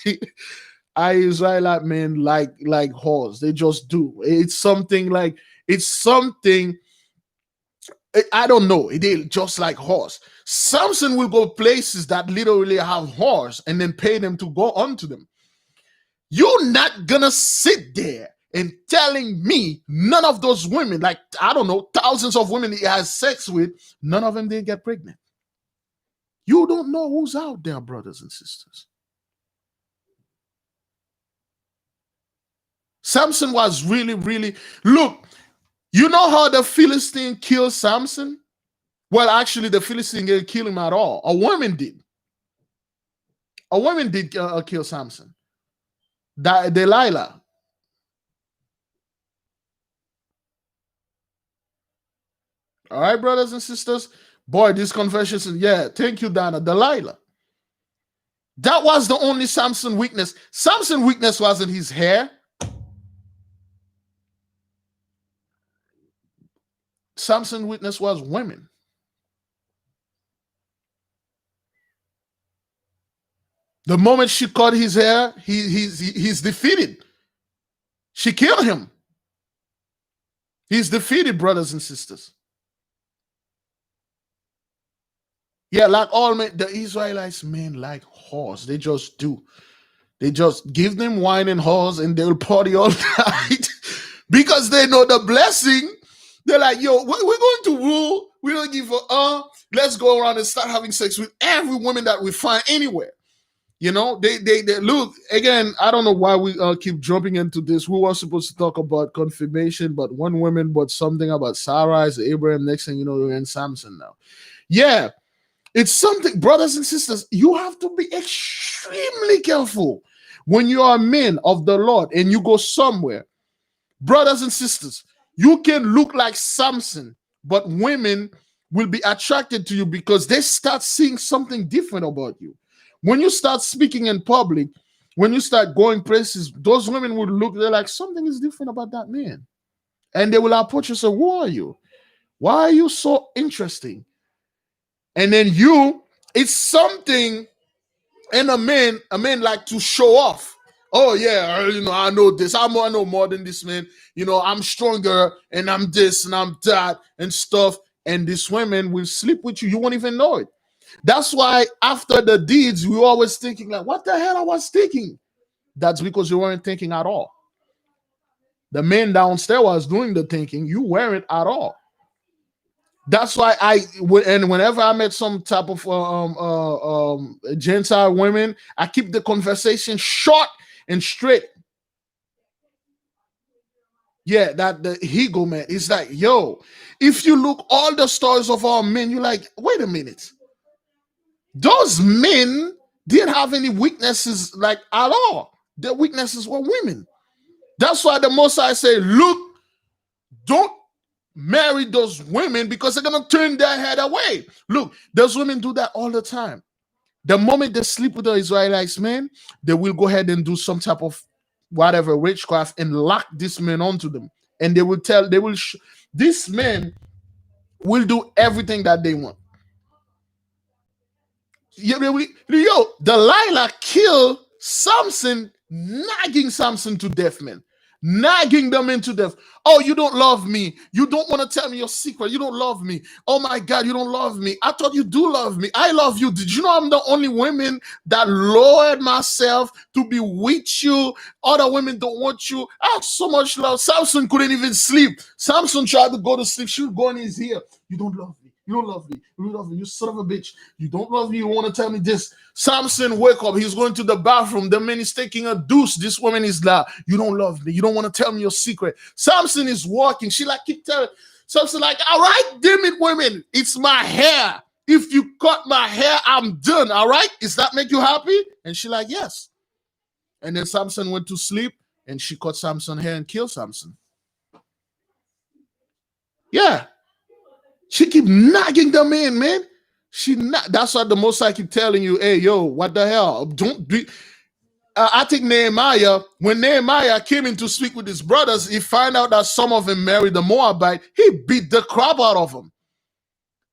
Israelite men like whores. They just do. It's something, I don't know. They just like whores. Samson will go places that literally have whores and then pay them to go onto them. You're not gonna sit there and telling me none of those women, like, I don't know, thousands of women he has sex with, none of them didn't get pregnant. You don't know who's out there, brothers and sisters. Samson was really, really, look, you know how the Philistine killed Samson? Well, actually, the Philistine didn't kill him at all. A woman did. A woman did kill Samson. Delilah. All right, brothers and sisters. Boy, this confession, yeah, thank you, Dana. Delilah. That was the only Samson weakness. Samson's weakness wasn't his hair. Samson's weakness was women. The moment she cut his hair, he's defeated. She killed him. He's defeated, brothers and sisters. Yeah, like all men, the Israelites men like whores. They just do. They just give them wine and whores and they'll party all night because they know the blessing. They're like, yo, we're going to rule. We don't give a let's go around and start having sex with every woman that we find anywhere. They look, again, I don't know why we keep jumping into this. We were supposed to talk about confirmation, but one woman, but something about Sarah, Abraham. Next thing you know, we're in Samson now. Yeah, it's something, brothers and sisters, you have to be extremely careful when you are men of the Lord and you go somewhere. Brothers and sisters, you can look like Samson, but women will be attracted to you because they start seeing something different about you. When you start speaking in public, when you start going places, those women will look, they're like, something is different about that man. And they will approach you and say, who are you? Why are you so interesting? And then it's something, and a man like to show off. Oh yeah, I know this. I know more than this man. I'm stronger and I'm this and I'm that and stuff. And these women will sleep with you. You won't even know it. That's why after the deeds, we always thinking like, what the hell I was thinking? That's because you weren't thinking at all. The man downstairs was doing the thinking. You weren't at all. That's why whenever I met some type of Gentile women, I keep the conversation short and straight. Yeah, that the ego man is like, yo, if you look all the stories of our men, you're like, wait a minute. Those men didn't have any weaknesses like at all. Their weaknesses were women. That's why the Most High say, look, don't marry those women because they're gonna turn their head away. Look, those women do that all the time. The moment they sleep with the Israelites men, they will go ahead and do some type of whatever witchcraft and lock this man onto them. And they will tell, this man will do everything that they want. Yo, Delilah killed Samson, nagging Samson to death, man. Nagging them into death. Oh, you don't love me. You don't want to tell me your secret. You don't love me. Oh my God, you don't love me. I thought you do love me. I love you. Did you know I'm the only woman that lowered myself to be with you? Other women don't want you. I have so much love. Samson couldn't even sleep. Samson tried to go to sleep. She would go in his ear. You don't love me. You don't love me. You don't love me. You son of a bitch. You don't love me. You want to tell me this. Samson wake up. He's going to the bathroom. The man is taking a deuce. This woman is like, you don't love me. You don't want to tell me your secret. Samson is walking. She like keep telling. Samson like, all right, damn it, women. It's my hair. If you cut my hair, I'm done. All right. Does that make you happy? And she like, yes. And then Samson went to sleep and she cut Samson's hair and killed Samson. Yeah. She keep nagging the man. That's why the Most High keep telling you, hey, yo, what the hell? Don't be. I think Nehemiah, when Nehemiah came in to speak with his brothers, he found out that some of them married the Moabite. He beat the crap out of them.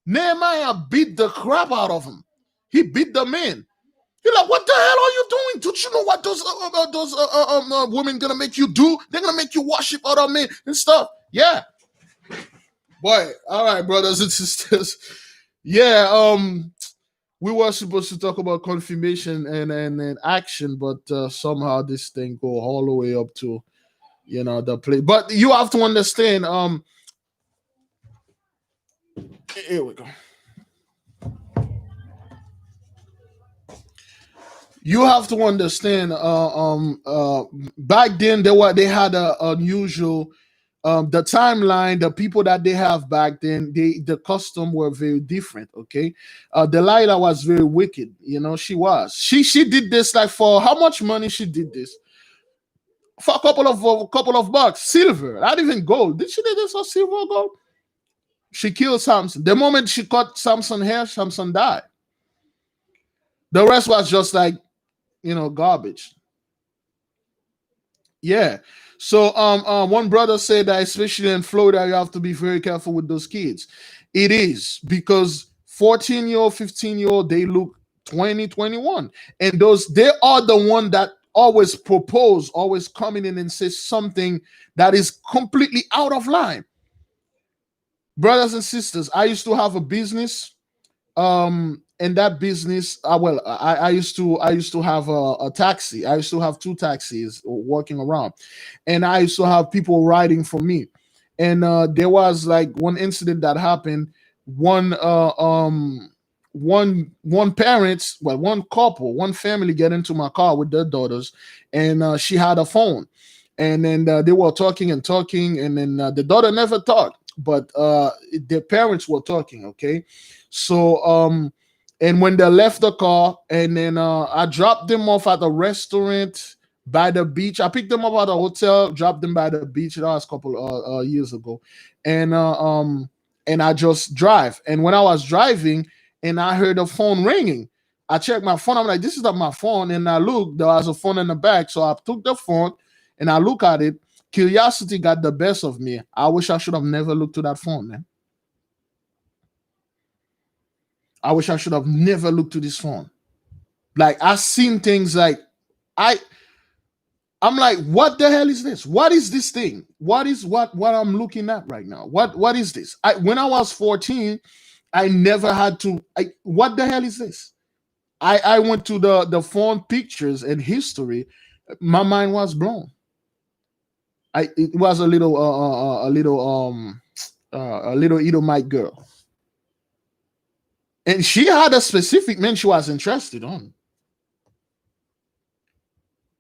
Nehemiah beat the crap out of him. He beat the man. You're like, what the hell are you doing? Don't you know what those women gonna make you do? They're gonna make you worship other men and stuff. Yeah. Boy, all right, brothers and sisters. Yeah, we were supposed to talk about confirmation and action, but somehow this thing go all the way up to the play. But you have to understand. Here we go. You have to understand. Back then they had a unusual. The timeline, the people that they have back then, the custom were very different. Okay, Delilah was very wicked. She was. She did this like for how much money she did this? For a couple of bucks, silver, not even gold. Did she do this for silver or gold? She killed Samson. The moment she cut Samson's hair, Samson died. The rest was just like garbage. Yeah. So one brother said that especially in Florida, you have to be very careful with those kids. It is because 14-year-old, 15-year-old, they look 20, 21. And they are the one that always propose, always coming in and say something that is completely out of line. Brothers and sisters, I used to have a business. In that business, I used to have a taxi. I used to have two taxis walking around, and I used to have people riding for me. And there was like one incident that happened. One parents, well, one couple, one family get into my car with their daughters, and she had a phone, and then they were talking and talking, and then the daughter never talked, but their parents were talking. Okay, so and when they left the car, and then I dropped them off at a restaurant by the beach. I picked them up at a hotel, dropped them by the beach. That was a couple years ago, and I just drive. And when I was driving, and I heard the phone ringing, I checked my phone. I'm like, this is not my phone. And I looked, there was a phone in the back, so I took the phone and I look at it. Curiosity got the best of me. I wish I should have never looked to that phone, man. I wish I should have never looked to this phone. Like I seen things like I'm like, what the hell is this? What is this thing? What is what I'm looking at right now? What is this? When I was 14, I never had to. What the hell is this? I went to the phone pictures and history. My mind was blown. It was a little Edomite girl, and she had a specific man she was interested on.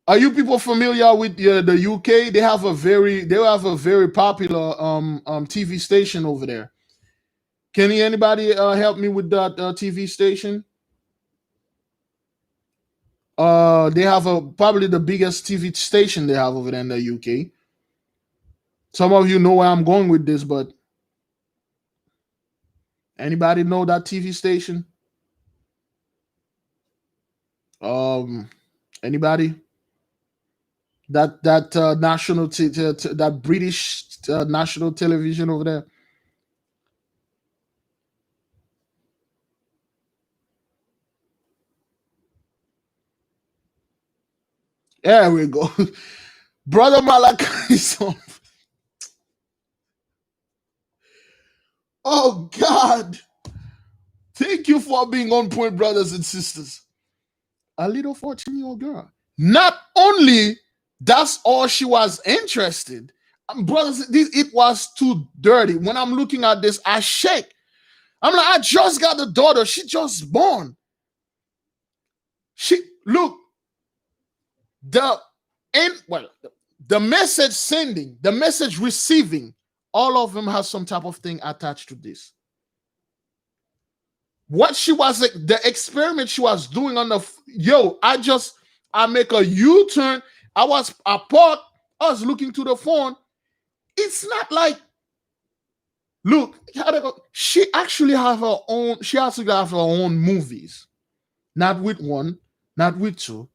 Are you people familiar with the UK? They have a very popular TV station over there. Can anybody help me with that TV station? They have probably the biggest TV station they have over there in the UK. Some of you know where I'm going with this, but anybody know that TV station? Anybody? That national that British national television over there. There we go. Brother Malachi. Oh God. Thank you for being on point, brothers and sisters. A little 14-year-old girl. Not only that's all she was interested. Brothers, it was too dirty. When I'm looking at this, I shake. I'm like, I just got a daughter. She just born. She look, the and well, the message sending, the message receiving, all of them have some type of thing attached to this. What she was, the experiment she was doing on the I make a U-turn. I parked, I was looking to the phone. It's not like, look, she actually have her own, she actually have her own movies. Not with one, not with two.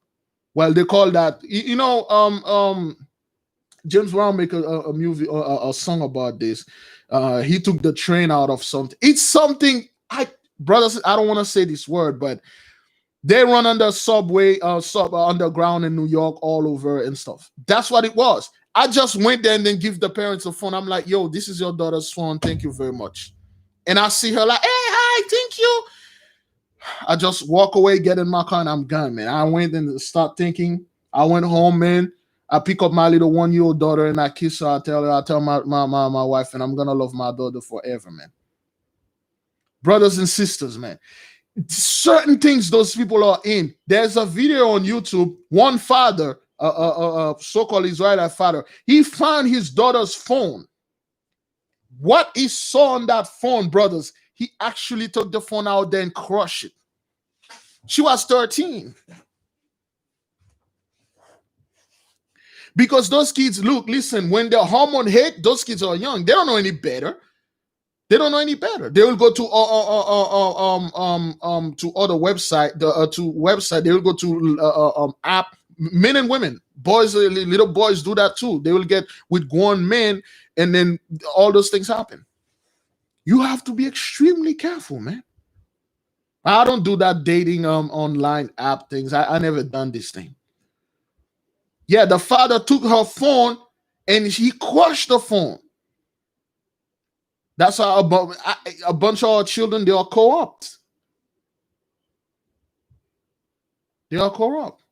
Well, they call that, James Brown make a movie or a song about this. He took the train out of something. It's something, brothers, I don't want to say this word, but they run under subway, underground in New York, all over and stuff. That's what it was. I just went there and then give the parents a phone. I'm like, yo, this is your daughter's phone. Thank you very much. And I see her like, hey, hi, thank you. I just walk away, get in my car, and I'm gone, man. I went and start thinking. I went home, man. I pick up my little 1-year-old daughter and I kiss her. I tell my wife, and I'm gonna love my daughter forever, man. Brothers and sisters, man. Certain things those people are in. There's a video on YouTube. One father, so-called Israelite father, he found his daughter's phone. What he saw on that phone, brothers, he actually took the phone out there and crushed it. She was 13. Because those kids, look, listen, when the hormone hit, those kids are young. They don't know any better. They don't know any better. They will go to other website, to website. They will go to app. Men and women, boys, little boys do that too. They will get with grown men, and then all those things happen. You have to be extremely careful, man. I don't do that dating online app things. I never done this thing. Yeah, the father took her phone and he crushed the phone. That's how a bunch of our children, they are corrupt. They are corrupt.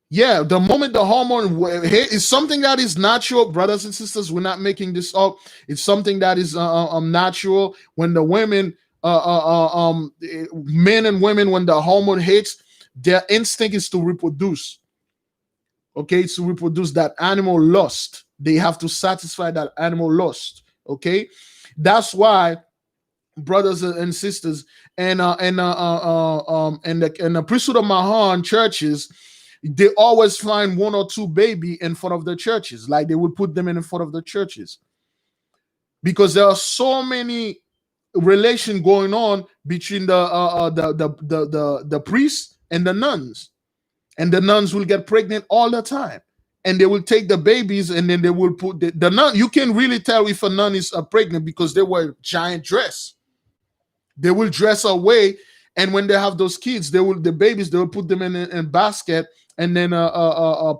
Yeah, the moment the hormone is something that is natural, brothers and sisters, we're not making this up. It's something that is natural. When the women, men and women, when the hormone hits, their instinct is to reproduce. Okay, to reproduce that animal lust. They have to satisfy that animal lust. Okay, that's why, brothers and sisters, and the priesthood of Mahan churches, they always find one or two baby in front of the churches, like they would put them in front of the churches, because there are so many relation going on between the priests and the nuns, and the nuns will get pregnant all the time. And they will take the babies, and then they will put the nun. You can really tell if a nun is pregnant because they wear giant dress. They will dress away, and when they have those kids, they will put them in a basket, and then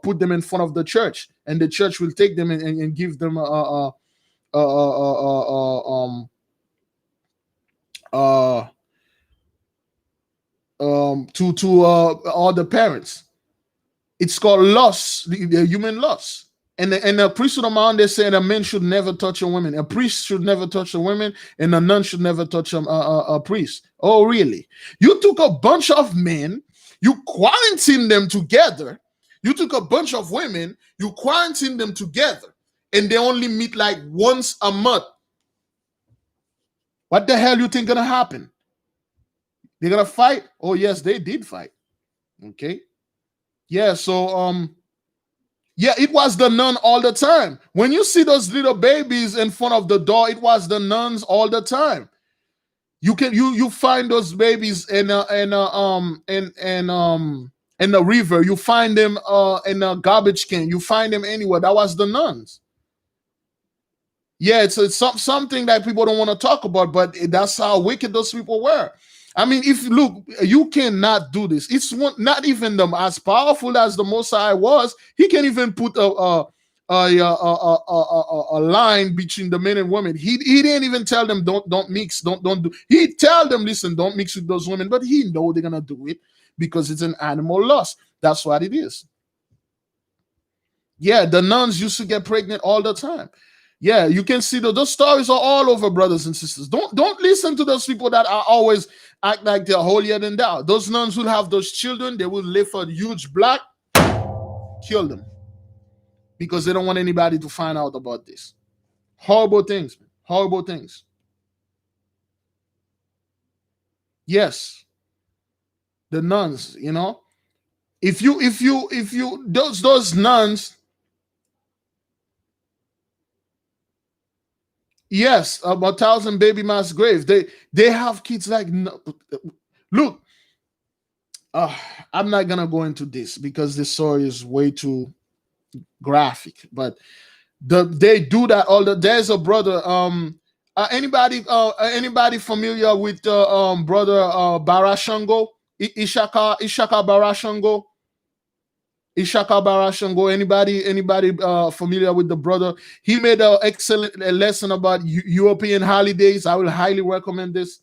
put them in front of the church, and the church will take them and give them to all the parents. It's called lust, the human lust. And the priesthood of Mahan, they say a man should never touch a woman. A priest should never touch a woman, and a nun should never touch a priest. Oh, really? You took a bunch of men, you quarantined them together. You took a bunch of women, you quarantined them together, and they only meet like once a month. What the hell you think gonna happen? They're gonna fight? Oh, yes, they did fight. Okay. Yeah. So yeah, it was the nun all the time. When you see those little babies in front of the door, it was the nuns all the time. You find those babies in the river. You find them in a garbage can. You find them anywhere. That was the nuns. Yeah, it's something that people don't want to talk about, but that's how wicked those people were. I mean, if look, you cannot do this. It's not even them as powerful as the Most High was. He can even put a line between the men and women. He didn't even tell them don't mix, don't do. He tell them, listen, don't mix with those women, but he know they're gonna do it because it's an animal lust. That's what it is. Yeah, the nuns used to get pregnant all the time. Yeah, you can see those stories are all over, brothers and sisters. Don't listen to those people that are always act like they're holier than thou. Those nuns will have those children. They will live a huge black, kill them because they don't want anybody to find out about this. Horrible things, man. Horrible things. Yes, the nuns. You know, if you those nuns. Yes, about 1,000 baby mass graves. They have kids like look. Uh, I'm not gonna go into this because this story is way too graphic. But they do that all the. There's a brother. Anybody familiar with the brother Barashango Ishaka Barashango? Ishaka Barashango. Anybody familiar with the brother? He made an excellent lesson about European holidays. I will highly recommend this.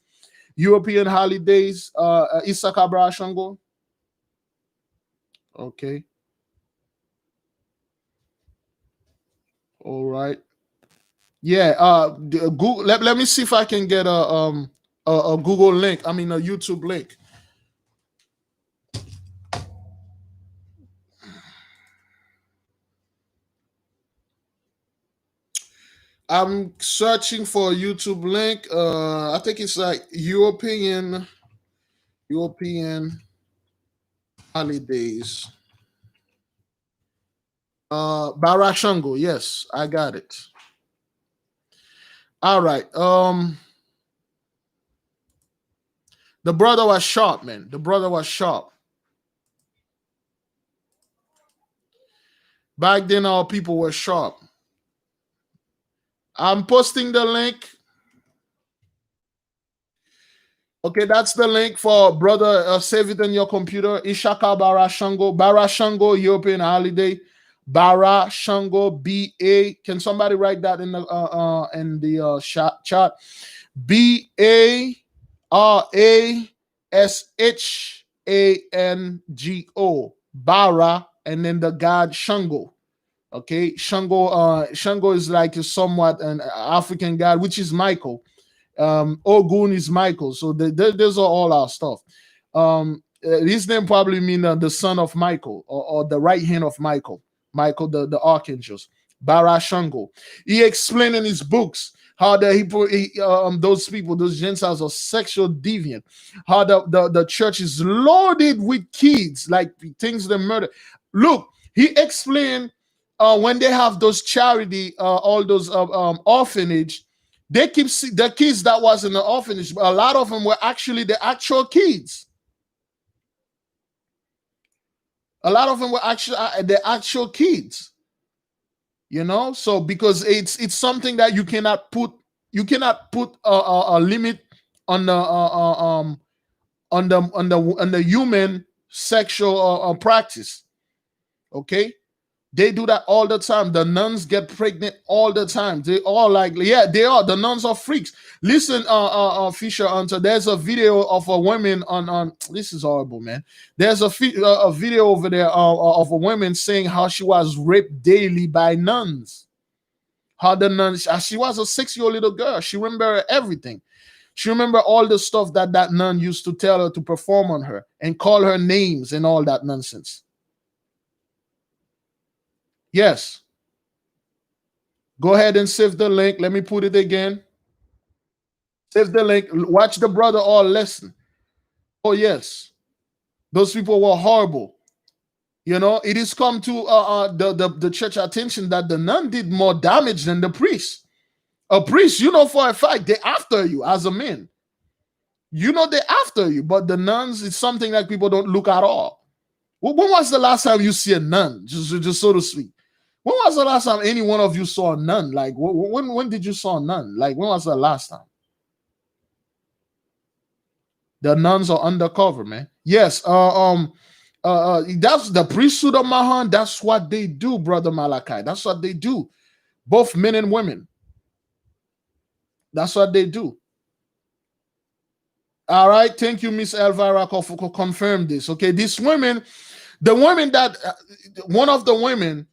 European holidays. Ishaka Barashango. Okay. All right. Yeah. Google. Let me see if I can get a Google link. I mean a YouTube link. I'm searching for a YouTube link. I think it's like European holidays. Barashango. Yes, I got it. All right. The brother was sharp, man. The brother was sharp. Back then, our people were sharp. I'm posting the link. Okay, that's the link for brother. Save it on your computer. Ishaka Barashango. Barashango European holiday. Barashango BA. Can somebody write that in the chat? Barashango. Bara and then the god Shango. Okay, Shango is like a somewhat an African god, which is Michael. Ogun is Michael. So those are all our stuff. His name probably mean the son of Michael or the right hand of Michael. Michael, the archangels. Barashango. He explained in his books how those people, those Gentiles, are sexual deviant. How the church is loaded with kids, like things they murder. Look, he explained when they have those charity, all those orphanage, they keep the kids that was in the orphanage. A lot of them were actually the actual kids. A lot of them were actually the actual kids. You know, so because it's something that you cannot put a limit on the on the human sexual practice. Okay, they do that all the time. The nuns get pregnant all the time. They all like, yeah, they are. The nuns are freaks. Listen, Fisher Hunter, there's a video of a woman on this is horrible, man. There's a video over there of a woman saying how she was raped daily by nuns. How the nuns, she was a 6-year-old little girl. She remember everything. She remember all the stuff that nun used to tell her to perform on her and call her names and all that nonsense. Yes. Go ahead and save the link. Let me put it again. Save the link. Watch the brother all lesson. Oh, yes. Those people were horrible. You know, it has come to the church attention that the nun did more damage than the priest. A priest, you know for a fact, they're after you as a man. You know they're after you, but the nuns is something that people don't look at all. When was the last time you see a nun, just so to speak? When was the last time any one of you saw a nun? Like, when did you saw a nun? Like, when was the last time? The nuns are undercover, man. Yes, that's the priesthood of Mahan. That's what they do, brother Malachi. That's what they do, both men and women. That's what they do. All right, thank you, Miss Elvira, for confirm this. Okay, these women, the women that one of the women,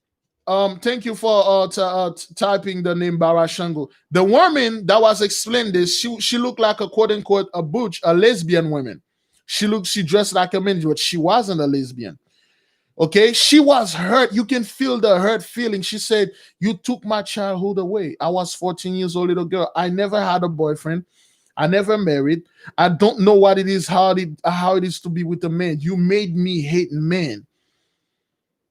thank you for typing the name Barashango. The woman that was explained this, she looked like a quote unquote a lesbian woman. She dressed like a man, but she wasn't a lesbian. Okay, she was hurt. You can feel the hurt feeling. She said, "You took my childhood away. I was 14 years old, little girl. I never had a boyfriend. I never married. I don't know what it is, how it is to be with a man. You made me hate men.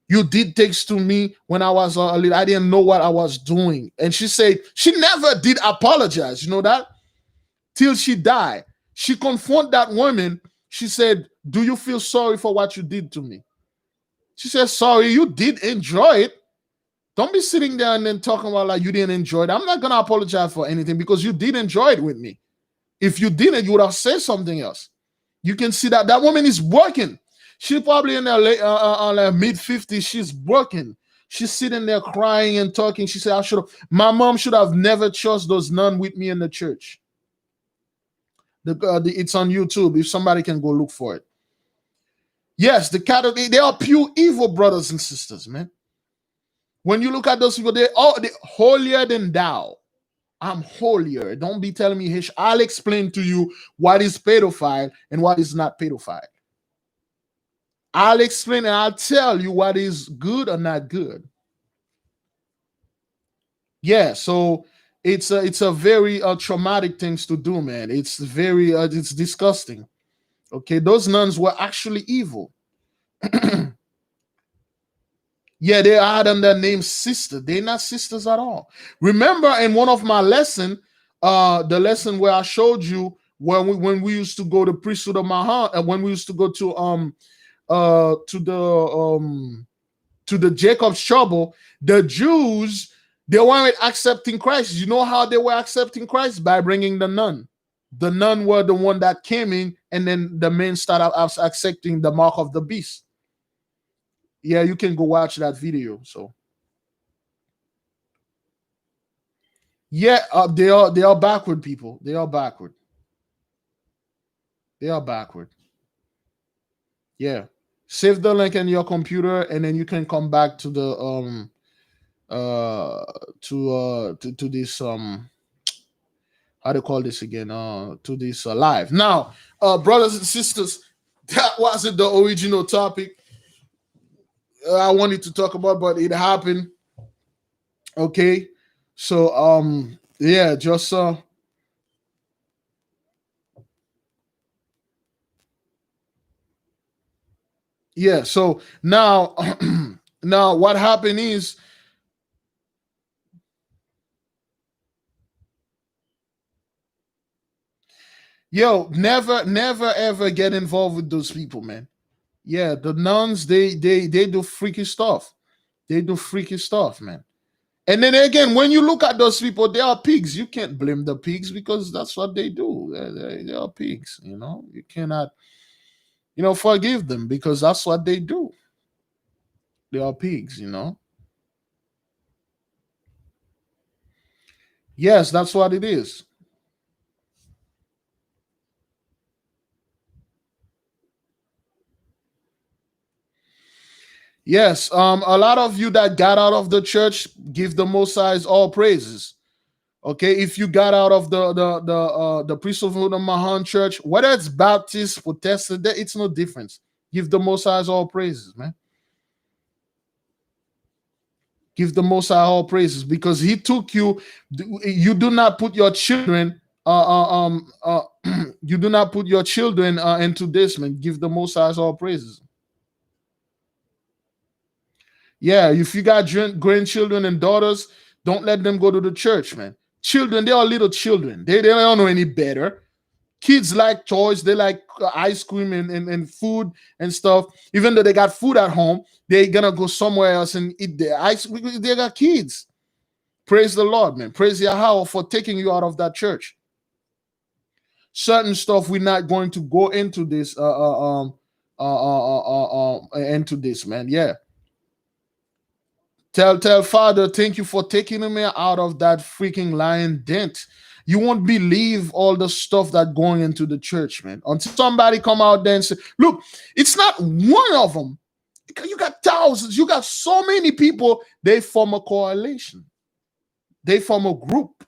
You did things to me when I was a little. I didn't know what I was doing." And she said she never did apologize. You know that till she died. She confronted that woman. She said, "Do you feel sorry for what you did to me?" She said, "Sorry, you did enjoy it. Don't be sitting there and then talking about like you didn't enjoy it. I'm not gonna apologize for anything because you did enjoy it with me. If you didn't, you would have said something else." You can see that that woman is working. She's probably in her mid-50s. She's working. She's sitting there crying and talking. She said, "I should have. My mom should have never chose those nuns with me in the church." It's on YouTube. If somebody can go look for it. Yes, they are pure evil, brothers and sisters, man. When you look at those people, they're holier than thou. I'm holier. Don't be telling me, Hish. I'll explain to you what is pedophile and what is not pedophile. I'll explain and I'll tell you what is good or not good. Yeah, so it's a very traumatic things to do, man. It's very it's disgusting. Okay, those nuns were actually evil. Yeah, they had them their name sister. They're not sisters at all. Remember in one of my lesson, the lesson where I showed you when we used to go to priesthood of Mahan, and when we used to go uh to the um to the Jacob's trouble, the Jews, they weren't accepting Christ. You know how they were accepting Christ? By bringing the nun. The nun were the one that came in, and then the men started accepting the mark of the beast. Yeah, you can go watch that video. So yeah, they are backward people. They are backward. They are backward. Yeah. Save the link in your computer, and then you can come back to the uh to this how to call this again to this live. Now, brothers and sisters, that wasn't the original topic I wanted to talk about, but it happened. Okay. So yeah, just yeah, so now now what happened is, yo, never ever get involved with those people, man. Yeah, the nuns, they do freaky stuff. They do freaky stuff, man. And then again, when you look at those people, they are pigs. You can't blame the pigs because that's what they do. They are pigs, you know. You cannot, forgive them because that's what they do. They are pigs, you know. Yes, that's what it is. Yes, a lot of you that got out of the church, give the Most High's all praises. Okay, if you got out of the priesthood of Mahan Church, whether it's Baptist, Protestant, it's no difference. Give the Most High's all praises, man. Give the Most High all praises because He took you. You do not put your children. You do not put your children into this, man. Give the Most High all praises. Yeah, if you got grandchildren and daughters, don't let them go to the church, man. Children, they are little children. They don't know any better. Kids like toys, they like ice cream and food and stuff. Even though they got food at home, they're gonna go somewhere else and eat their ice. They got kids. Praise the Lord, man. Praise YAHAWAH for taking you out of that church. Certain stuff we're not going to go into this into this, man. Yeah. Tell Father, thank you for taking me out of that freaking lion dent. You won't believe all the stuff that going into the church, man. Until somebody come out there and say, look, it's not one of them. You got thousands. You got so many people. They form a coalition. They form a group.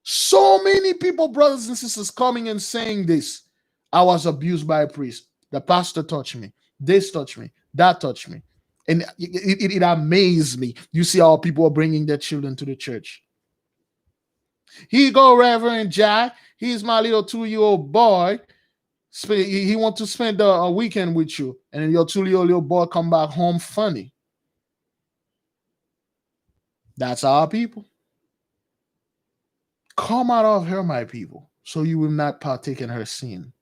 So many people, brothers and sisters, coming and saying this. I was abused by a priest. The pastor touched me. This touched me. That touched me. And it amazed me. You see how people are bringing their children to the church. Here you go, Reverend Jack. He's my little 2-year-old boy. He wants to spend a weekend with you. And then your 2-year-old little boy come back home funny. That's our people. Come out of her, my people, so you will not partake in her sin.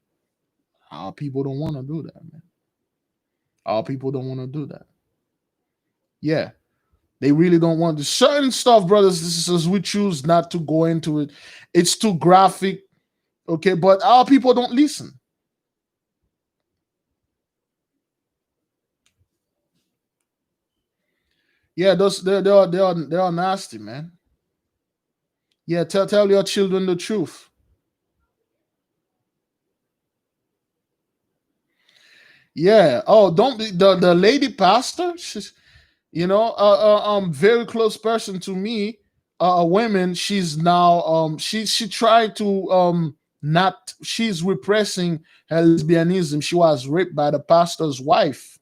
Our people don't want to do that, man. Our people don't want to do that. Yeah. They really don't want to. Certain stuff, brothers and sisters, we choose not to go into it. It's too graphic. Okay, but our people don't listen. Yeah, they are nasty, man. Yeah, tell your children the truth. Yeah. Oh, don't be the lady pastor. She's, very close person to me. A woman. She's now she tried to not. She's repressing her lesbianism. She was raped by the pastor's wife.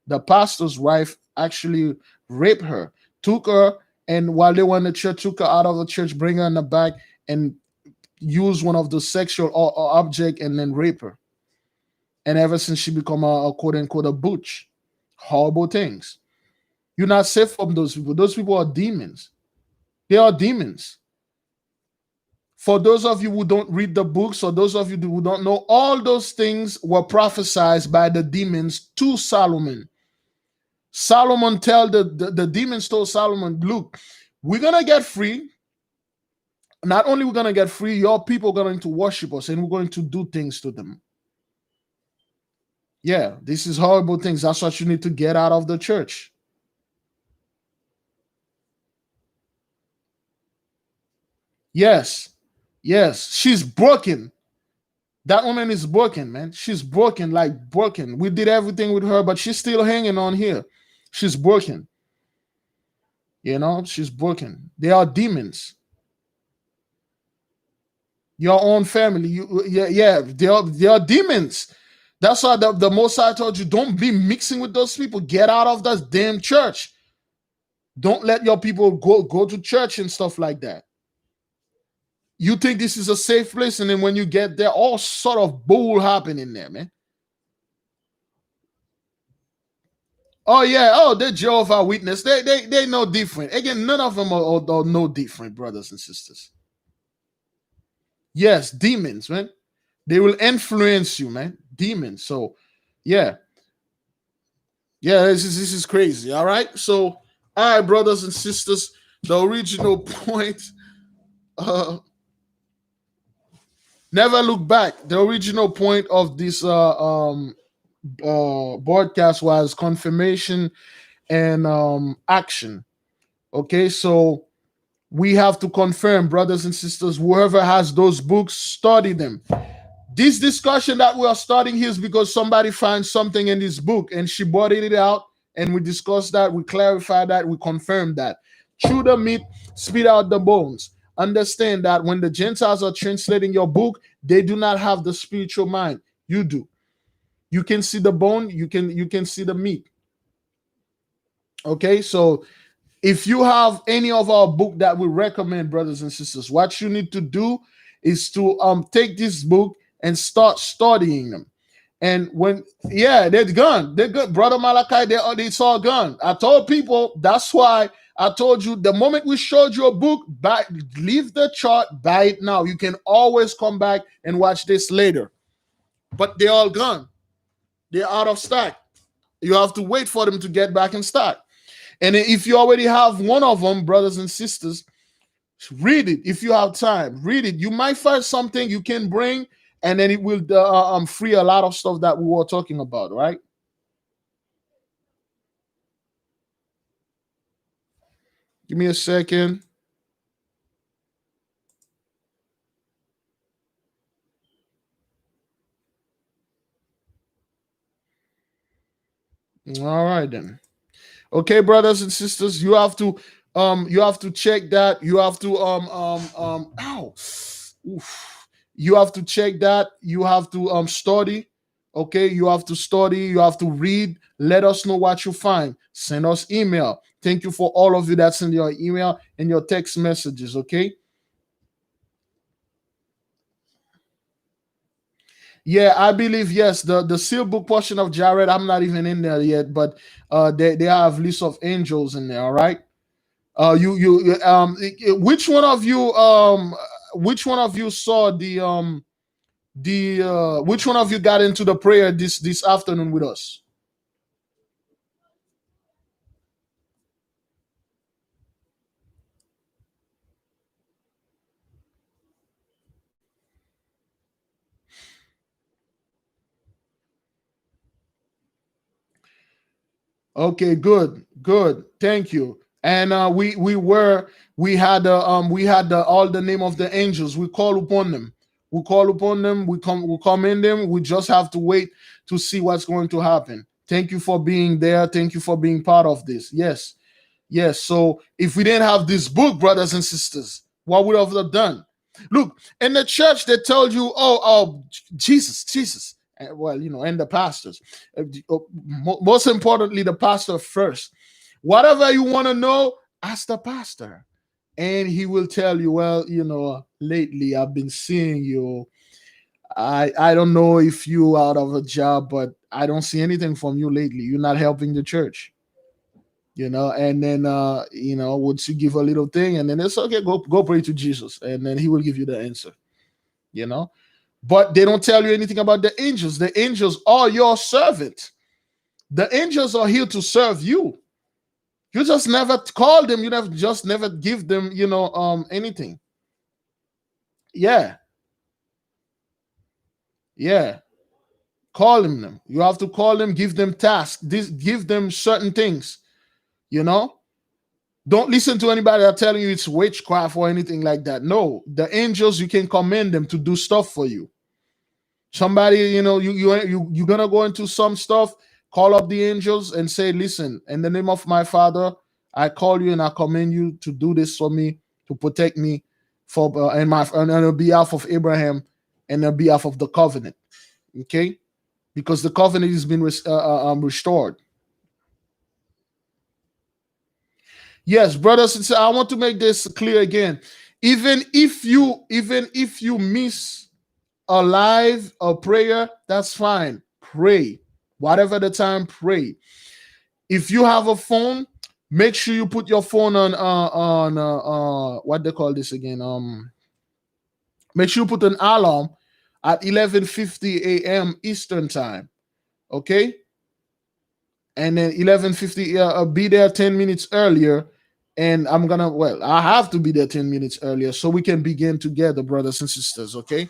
The pastor's wife actually raped her, took her, and while they were in the church, took her out of the church, bring her in the back, and use one of the sexual object, and then rape her. And ever since she become a quote unquote a butch, horrible things. You're not safe from those people. Those people are demons. They are demons. For those of you who don't read the books, or those of you who don't know, all those things were prophesied by the demons to Solomon. Solomon tell the demons told Solomon, look, we're gonna get free. Not only we're gonna get free, your people are going to worship us, and we're going to do things to them. Yeah, this is horrible things. That's what you need to get out of the church. Yes. Yes. She's broken. That woman is broken, man. She's broken, like broken. We did everything with her, but she's still hanging on here. She's broken. She's broken. They are demons. Your own family. They are demons. That's why the Most High told you, don't be mixing with those people. Get out of that damn church. Don't let your people go to church and stuff like that. You think this is a safe place, and then when you get there, all sort of bull happening there, man. Oh yeah, they're Jehovah Witness. They know different. Again, none of them are no different, brothers and sisters. Yes, demons, man. They will influence you, man. Demons. So, yeah, this is crazy. All right. So, all right, brothers and sisters, the original point. Never look back. The original point of this broadcast was confirmation and action. Okay, so we have to confirm, brothers and sisters, whoever has those books, study them. This discussion that we are starting here is because somebody finds something in this book and she brought it out, and we discussed that, we clarified that, we confirmed that. Chew the meat, spit out the bones. Understand that when the Gentiles are translating your book, they do not have the spiritual mind. You do. You can see the bone, you can see the meat. Okay, so if you have any of our book that we recommend, brothers and sisters, what you need to do is to take this book and start studying them. And when, yeah, they're gone. They're good. Brother Malachi, it's all gone. I told people, that's why I told you the moment we showed you a book, leave the chart, buy it now. You can always come back and watch this later. But they're all gone. They're out of stock. You have to wait for them to get back in stock. And if you already have one of them, brothers and sisters, read it. If you have time, read it. You might find something you can bring, and then it will free a lot of stuff that we were talking about, right? Give me a second. All right then. Okay, brothers and sisters, you have to check that. You have to ow. Oof. You have to check that. You have to study. Okay, you have to study, you have to read. Let us know what you find. Send us email. Thank you for all of you that send your email and your text messages, okay? Yeah, I believe yes. The seal book portion of Jared, I'm not even in there yet, but they have list of angels in there. All right. Which one of you saw the which one of you got into the prayer this afternoon with us? Okay, good, good. Thank you. And we had all the name of the angels. We call upon them. We call upon them. We come in them. We just have to wait to see what's going to happen. Thank you for being there. Thank you for being part of this. Yes, yes. So if we didn't have this book, brothers and sisters, what would have done? Look, in the church, they told you, oh, Jesus, Jesus. Well, and the pastors. Most importantly, the pastor first. Whatever you want to know, ask the pastor. And he will tell you, well, lately I've been seeing you. I don't know if you out of a job, but I don't see anything from you lately. You're not helping the church. And then once you give a little thing, and then it's okay, go pray to Jesus, and then he will give you the answer. But they don't tell you anything about the angels. The angels are your servant. The angels are here to serve you. You just never call them. You never give them, anything. Yeah. Yeah. Calling them. You have to call them, give them tasks, give them certain things. Don't listen to anybody that telling you it's witchcraft or anything like that. No, the angels, you can command them to do stuff for you. Somebody, you're gonna go into some stuff, call up the angels and say, listen, in the name of my Father, I call you and I command you to do this for me, to protect me for and on the behalf of Abraham and on behalf of the covenant. Okay, because the covenant has been restored. Yes, brothers and sisters, I want to make this clear again. Even if you miss a live a prayer, that's fine. Pray. Whatever the time, pray. If you have a phone, make sure you put your phone on what they call this again. Make sure you put an alarm at 11:50 a.m. Eastern time. Okay? And then 11:50, be there 10 minutes earlier. And I have to be there 10 minutes earlier so we can begin together, brothers and sisters. Okay?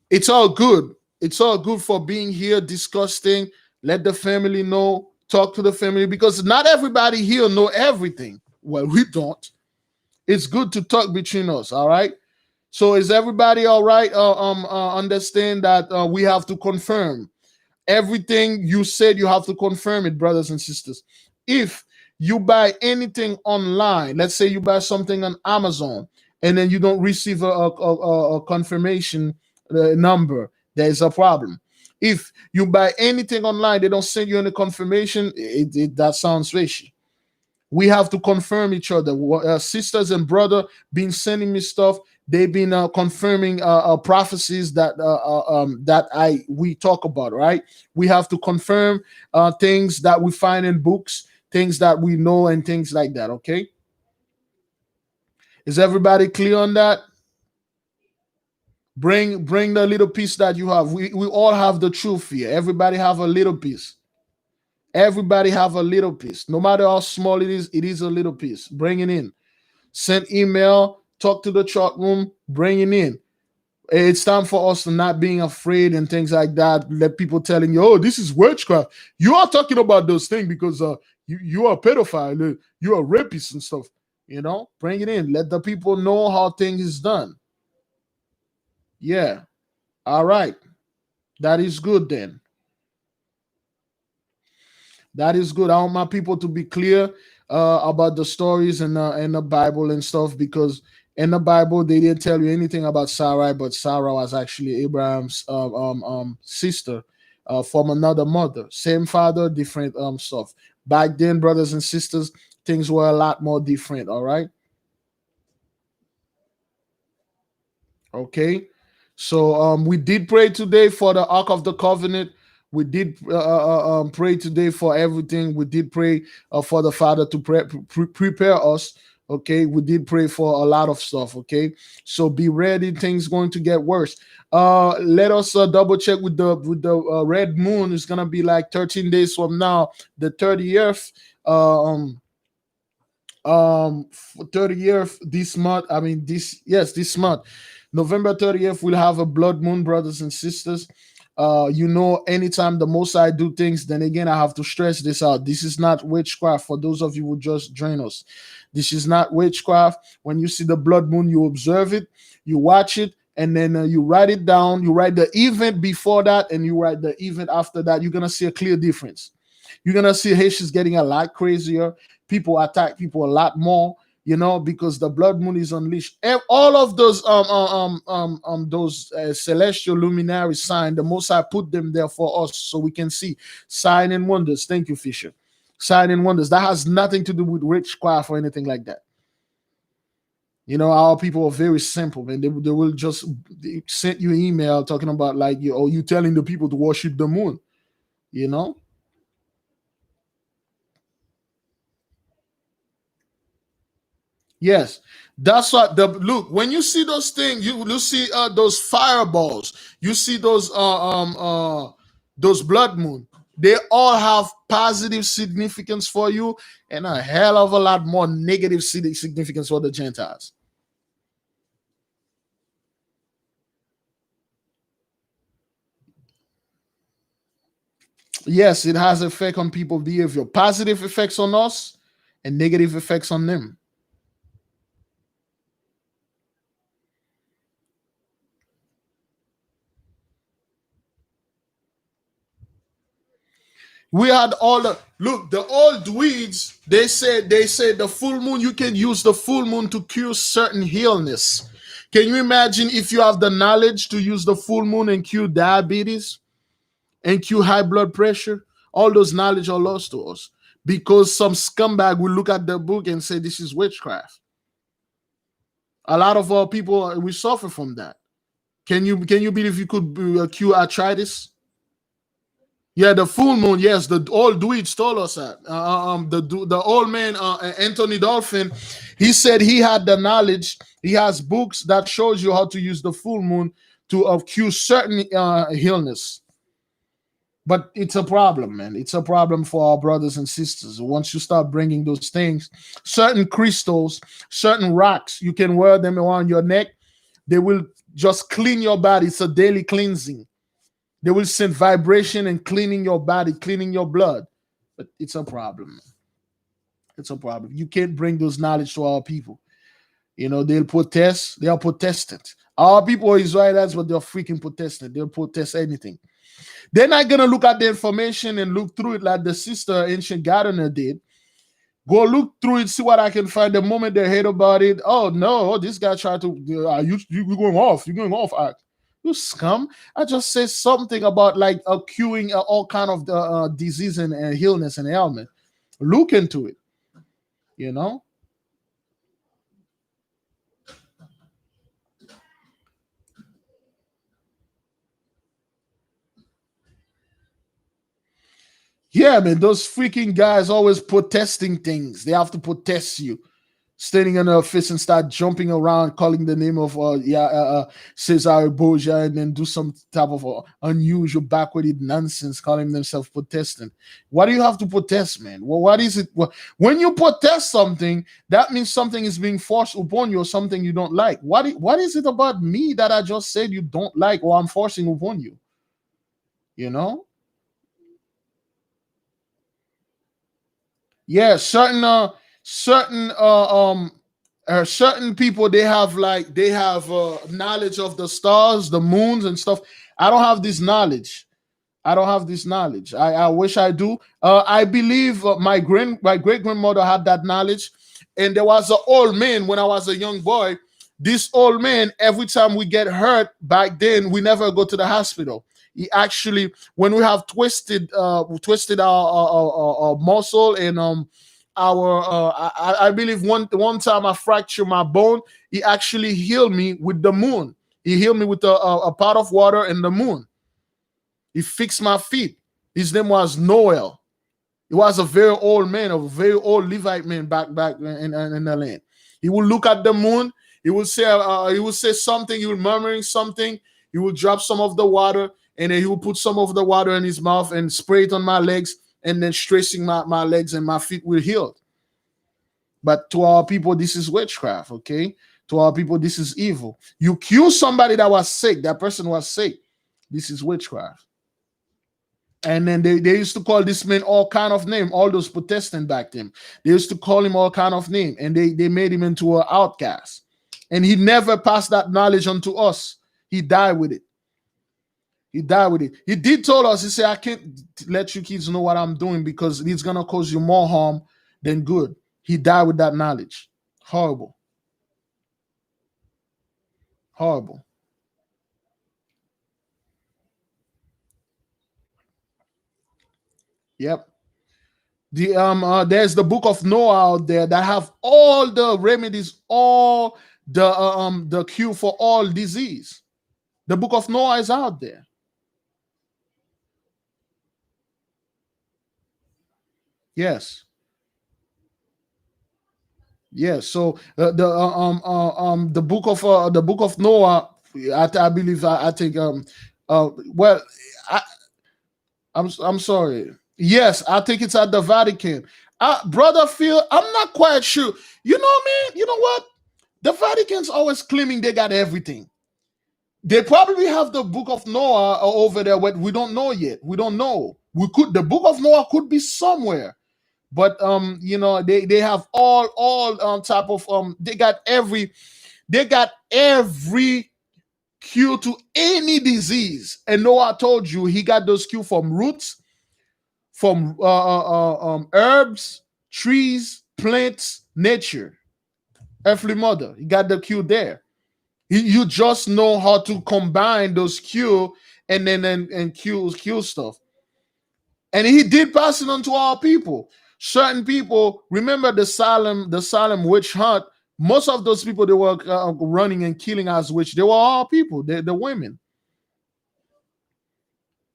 It's all good. It's all good for being here, discussing. Let the family know. Talk to the family, because not everybody here know everything. Well, we don't. It's good to talk between us. All right. So is everybody all right? Understand that we have to confirm everything you said. You have to confirm it, brothers and sisters. If you buy anything online, let's say you buy something on Amazon, and then you don't receive a confirmation number, there is a problem. If you buy anything online, they don't send you any confirmation, that sounds fishy. We have to confirm each other. Sisters and brother been sending me stuff. They've been confirming prophecies that we talk about. Right? We have to confirm things that we find in books, things that we know, and things like that. Okay, is everybody clear on that? Bring the little piece that you have. We all have the truth here. Everybody have a little piece. Everybody have a little piece. No matter how small it is a little piece. Bring it in. Send email, talk to the chat room, bring it in. It's time for us to not being afraid and things like that. Let people telling you, oh, this is witchcraft. You are talking about those things because you are a pedophile, you are a rapist and stuff. Bring it in. Let the people know how things is done. Yeah. All right. That is good then. That is good. I want my people to be clear about the stories in the Bible and stuff, because in the Bible they didn't tell you anything about Sarai, but Sarah was actually Abraham's sister from another mother, same father, different stuff. Back then, brothers and sisters, things were a lot more different. All right. Okay. So we did pray today for the Ark of the Covenant. We did pray today for everything. We did pray for the Father to prepare us. Okay, we did pray for a lot of stuff. Okay, so be ready. Things going to get worse. Let us double check with the red moon. It's gonna be like 13 days from now, the 30th. 30th this month. I mean this month. November 30th, we'll have a blood moon, brothers and sisters. Anytime the Most High do things, then again, I have to stress this out. This is not witchcraft for those of you who just join us. This is not witchcraft. When you see the blood moon, you observe it, you watch it, and then you write it down. You write the event before that, and you write the event after that. You're going to see a clear difference. You're going to see Haitians getting a lot crazier. People attack people a lot more. Because the blood moon is unleashed. And all of those celestial luminary sign, the Most High put them there for us so we can see sign and wonders. Thank you, Fisher. Sign and wonders. That has nothing to do with witchcraft or anything like that. Our people are very simple, man. They will just send you an email talking about you telling the people to worship the moon. Yes, that's what look. When you see those things, you see those fireballs. You see those blood moon. They all have positive significance for you, and a hell of a lot more negative significance for the Gentiles. Yes, it has effect on people's behavior. Positive effects on us, and negative effects on them. We had all the old weeds. They said the full moon, you can use the full moon to cure certain illness. Can you imagine if you have the knowledge to use the full moon and cure diabetes and cure high blood pressure? All those knowledge are lost to us because some scumbag will look at the book and say this is witchcraft. A lot of our people, we suffer from that. Can you believe you could cure arthritis? Yeah, the full moon. Yes, the old Dweeds told us that. The old man Anthony Dolphin, he said he had the knowledge. He has books that shows you how to use the full moon to cure certain illness. But it's a problem, man. It's a problem for our brothers and sisters. Once you start bringing those things, certain crystals, certain rocks, you can wear them around your neck. They will just clean your body. It's a daily cleansing. They will send vibration and cleaning your body, cleaning your blood. But it's a problem. It's a problem. You can't bring those knowledge to our people. They'll protest. They are Protestant. Our people are Israelites, but they're freaking Protestant. They'll protest anything. They're not going to look at the information and look through it like the sister Ancient Gardener did. Go look through it, see what I can find. The moment they heard about it, oh no, this guy tried to, you're going off. You're going off. You scum. I just said something about curing all kind of disease and illness and ailment. Look into it. Yeah, man, those freaking guys always protesting things. They have to protest you, standing on their fists and start jumping around, calling the name of Cesare Borgia, and then do some type of unusual backwarded nonsense, calling themselves protestant. Why do you have to protest, man? Well, what is it? Well, when you protest something, that means something is being forced upon you or something you don't like. What is it about me that I just said you don't like or I'm forcing upon you? You know? Yeah, certain people, they have knowledge of the stars, the moons and stuff. I don't have this knowledge. I don't have this knowledge. I wish I do. I believe my great grandmother had that knowledge, and there was an old man when I was a young boy. This old man, every time we get hurt back then, we never go to the hospital. He actually, when we have twisted our muscle and our I believe one time I fractured my bone. He actually healed me with the moon. He healed me with a pot of water and the moon. He fixed my feet. His name was Noel. He was a very old man, a very old Levite man back in the land. He would look at the moon. He would say something. He would murmuring something. He would drop some of the water, and then he would put some of the water in his mouth and spray it on my legs, and then stressing my legs and my feet will heal. But to our people, this is witchcraft. Okay, to our people, this is evil. You cure somebody that was sick. That person was sick. This is witchcraft. And then they used to call this man all kind of name, all those Protestant back then. They used to call him all kind of name, and they made him into an outcast. And he never passed that knowledge on to us. He died with it. He died with it. He did told us, he said, I can't let you kids know what I'm doing because it's gonna cause you more harm than good. He died with that knowledge. Horrible. Horrible. Yep. There's the book of Noah out there that have all the remedies, all the cure for all disease. The book of Noah is out there. Yes. Yes. So the book of Noah, I believe I think well I I'm sorry. Yes, I think it's at the Vatican. Brother Phil, I'm not quite sure. You know, man, you know what? The Vatican's always claiming they got everything. They probably have the book of Noah over there, but we don't know yet. We don't know. The book of Noah could be somewhere, but they have all type of they got every cure to any disease. And Noah told you he got those cure from roots, from herbs, trees, plants, nature, earthly mother. He got the cure there. You just know how to combine those cure and then and cure stuff. And he did pass it on to our people. Certain people, remember the Salem witch hunt. Most of those people they were running and killing as witch. They were all people. The women.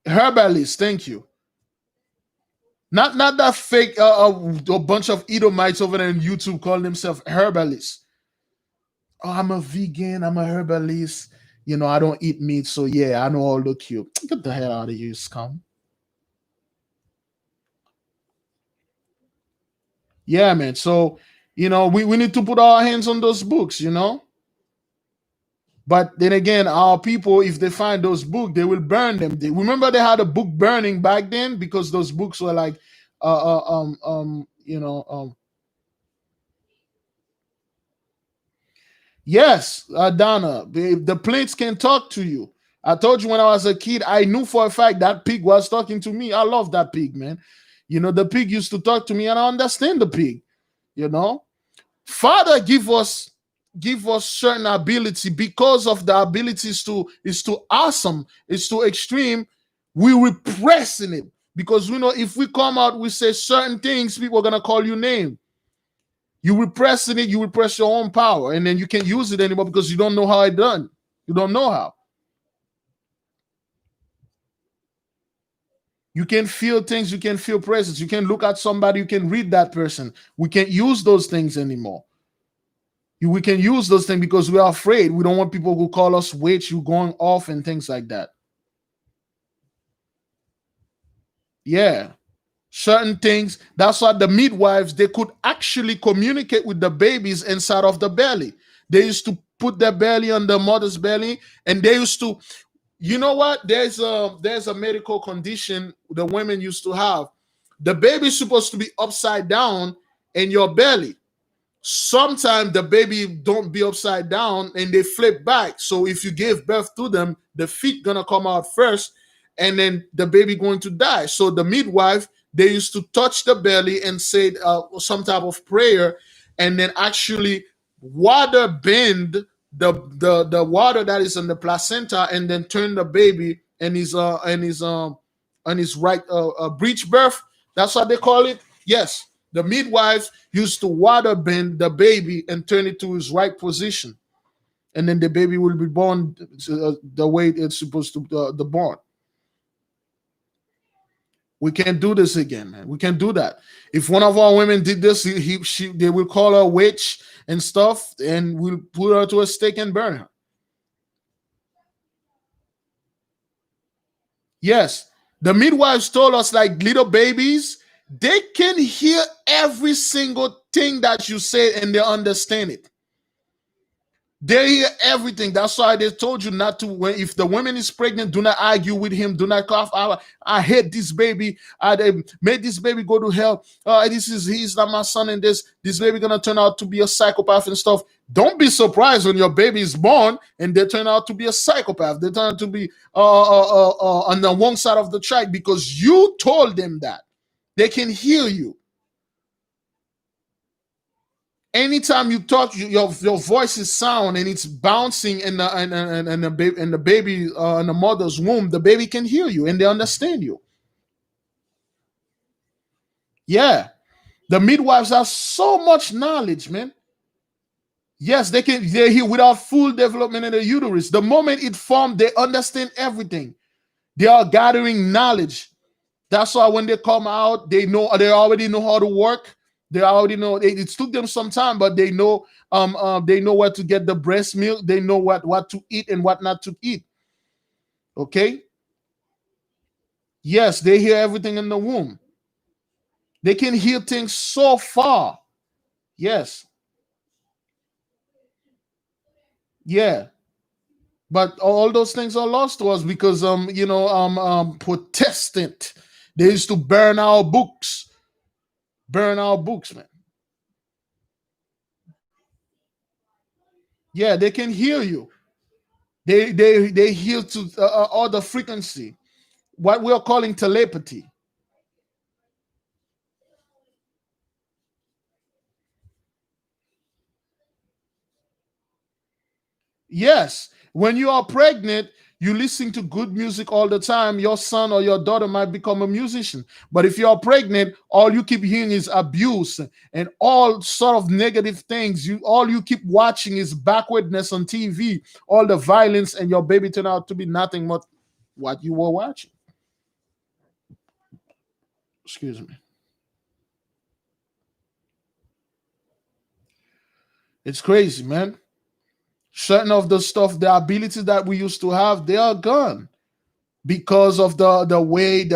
Herbalists, thank you. Not that fake a bunch of Edomites over there on YouTube calling themselves herbalists. Oh, I'm a vegan, I'm a herbalist. I don't eat meat, so yeah, I know all the cute. Get the hell out of here, scum. Yeah, man. So, we need to put our hands on those books. But then again, our people, if they find those books, they will burn them. Remember they had a book burning back then because those books were like yes, Donna, the plates can talk to you. I told you when I was a kid, I knew for a fact that pig was talking to me. I love that pig, man. The pig used to talk to me, and I understand the pig. You know, Father give us certain ability because of the abilities to is too awesome, it's too extreme. We repressing it because we know if we come out, we say certain things, people are gonna call you name. You repressing it, you repress your own power, and then you can't use it anymore because you don't know how it done. You don't know how. You can feel things, you can feel presence, you can look at somebody, you can read that person. We can't use those things anymore. We can use those things because we're afraid. We don't want people who call us witch, you going off and things like that. Yeah. Certain things. That's why the midwives, they could actually communicate with the babies inside of the belly. They used to put their belly on the mother's belly, and they used to, you know what? There's a medical condition the women used to have. The baby's supposed to be upside down in your belly. Sometimes the baby don't be upside down and they flip back. So if you give birth to them, the feet gonna come out first, and then the baby going to die. So the midwife, they used to touch the belly and say some type of prayer, and then actually water bend the water that is in the placenta, and then turn the baby and his right breech birth. That's what they call it. Yes, the midwives used to water bend the baby and turn it to his right position, and then the baby will be born the way it's supposed to the born. We can't do this again, man. We can't do that. If one of our women did this, they will call her a witch and stuff, and we'll put her to a stake and burn her. Yes, the midwives told us, like little babies, they can hear every single thing that you say and they understand it. They hear everything. That's why they told you not to. If the woman is pregnant, do not argue with him. Do not cough. I hate this baby. I made this baby go to hell. He's not my son, and this baby gonna turn out to be a psychopath and stuff. Don't be surprised when your baby is born and they turn out to be a psychopath. They turn out to be on the wrong side of the track because you told them that. They can hear you. Anytime you talk, your voice is sound and it's bouncing in the baby in the mother's womb. The baby can hear you and they understand you. Yeah, the midwives have so much knowledge, man. Yes, they hear without full development in the uterus. The moment it formed, they understand everything. They are gathering knowledge. That's why when they come out, they already know how to work. They already know it took them some time, but they know where to get the breast milk. They know what to eat and what not to eat. Okay. Yes, they hear everything in the womb. They can hear things so far. Yes. Yeah. But all those things are lost to us because Protestant. They used to burn our books. Burn our books, man. Yeah, they can hear you. They hear to all the frequency, what we are calling telepathy. Yes, when you are pregnant, you listen to good music all the time. Your son or your daughter might become a musician. But if you are pregnant, all you keep hearing is abuse and all sort of negative things. All you keep watching is backwardness on TV, all the violence, and your baby turn out to be nothing but what you were watching. Excuse me. It's crazy, man. Certain of the stuff, the abilities that we used to have, they are gone because of the way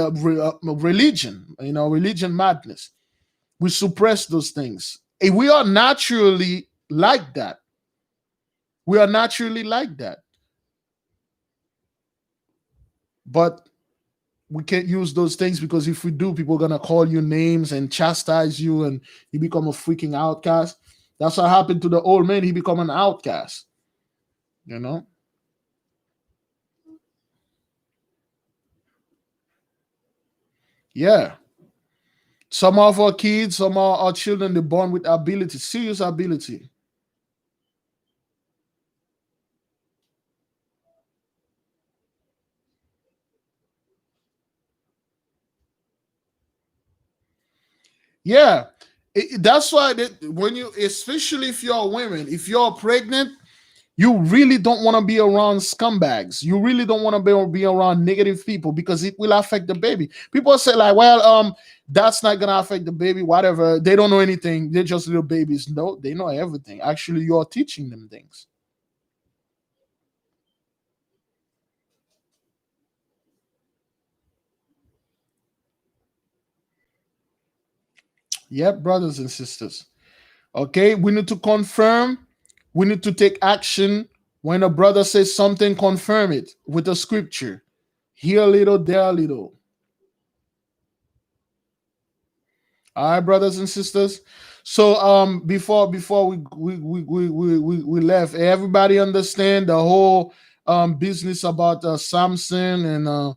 religion, religion madness. We suppress those things. And we are naturally like that. We are naturally like that. But we can't use those things because if we do, people are gonna call you names and chastise you, and you become a freaking outcast. That's what happened to the old man. He become an outcast. You know. Yeah. Some of our kids, some of our children, they're born with ability, serious ability. Yeah, that's why when you, especially if you're women, if you're pregnant, You really don't want to be around scumbags. You really don't want to be around negative people because it will affect the baby. People say like, well, that's not gonna affect the baby. Whatever. They don't know anything. They're just little babies. No, they know everything. Actually, you are teaching them things. Yep, brothers and sisters. Okay, we need to confirm. We need to take action. When a brother says something, confirm it with a scripture. Here a little, there a little. All right, brothers and sisters. So before we left, everybody understand the whole business about Samson and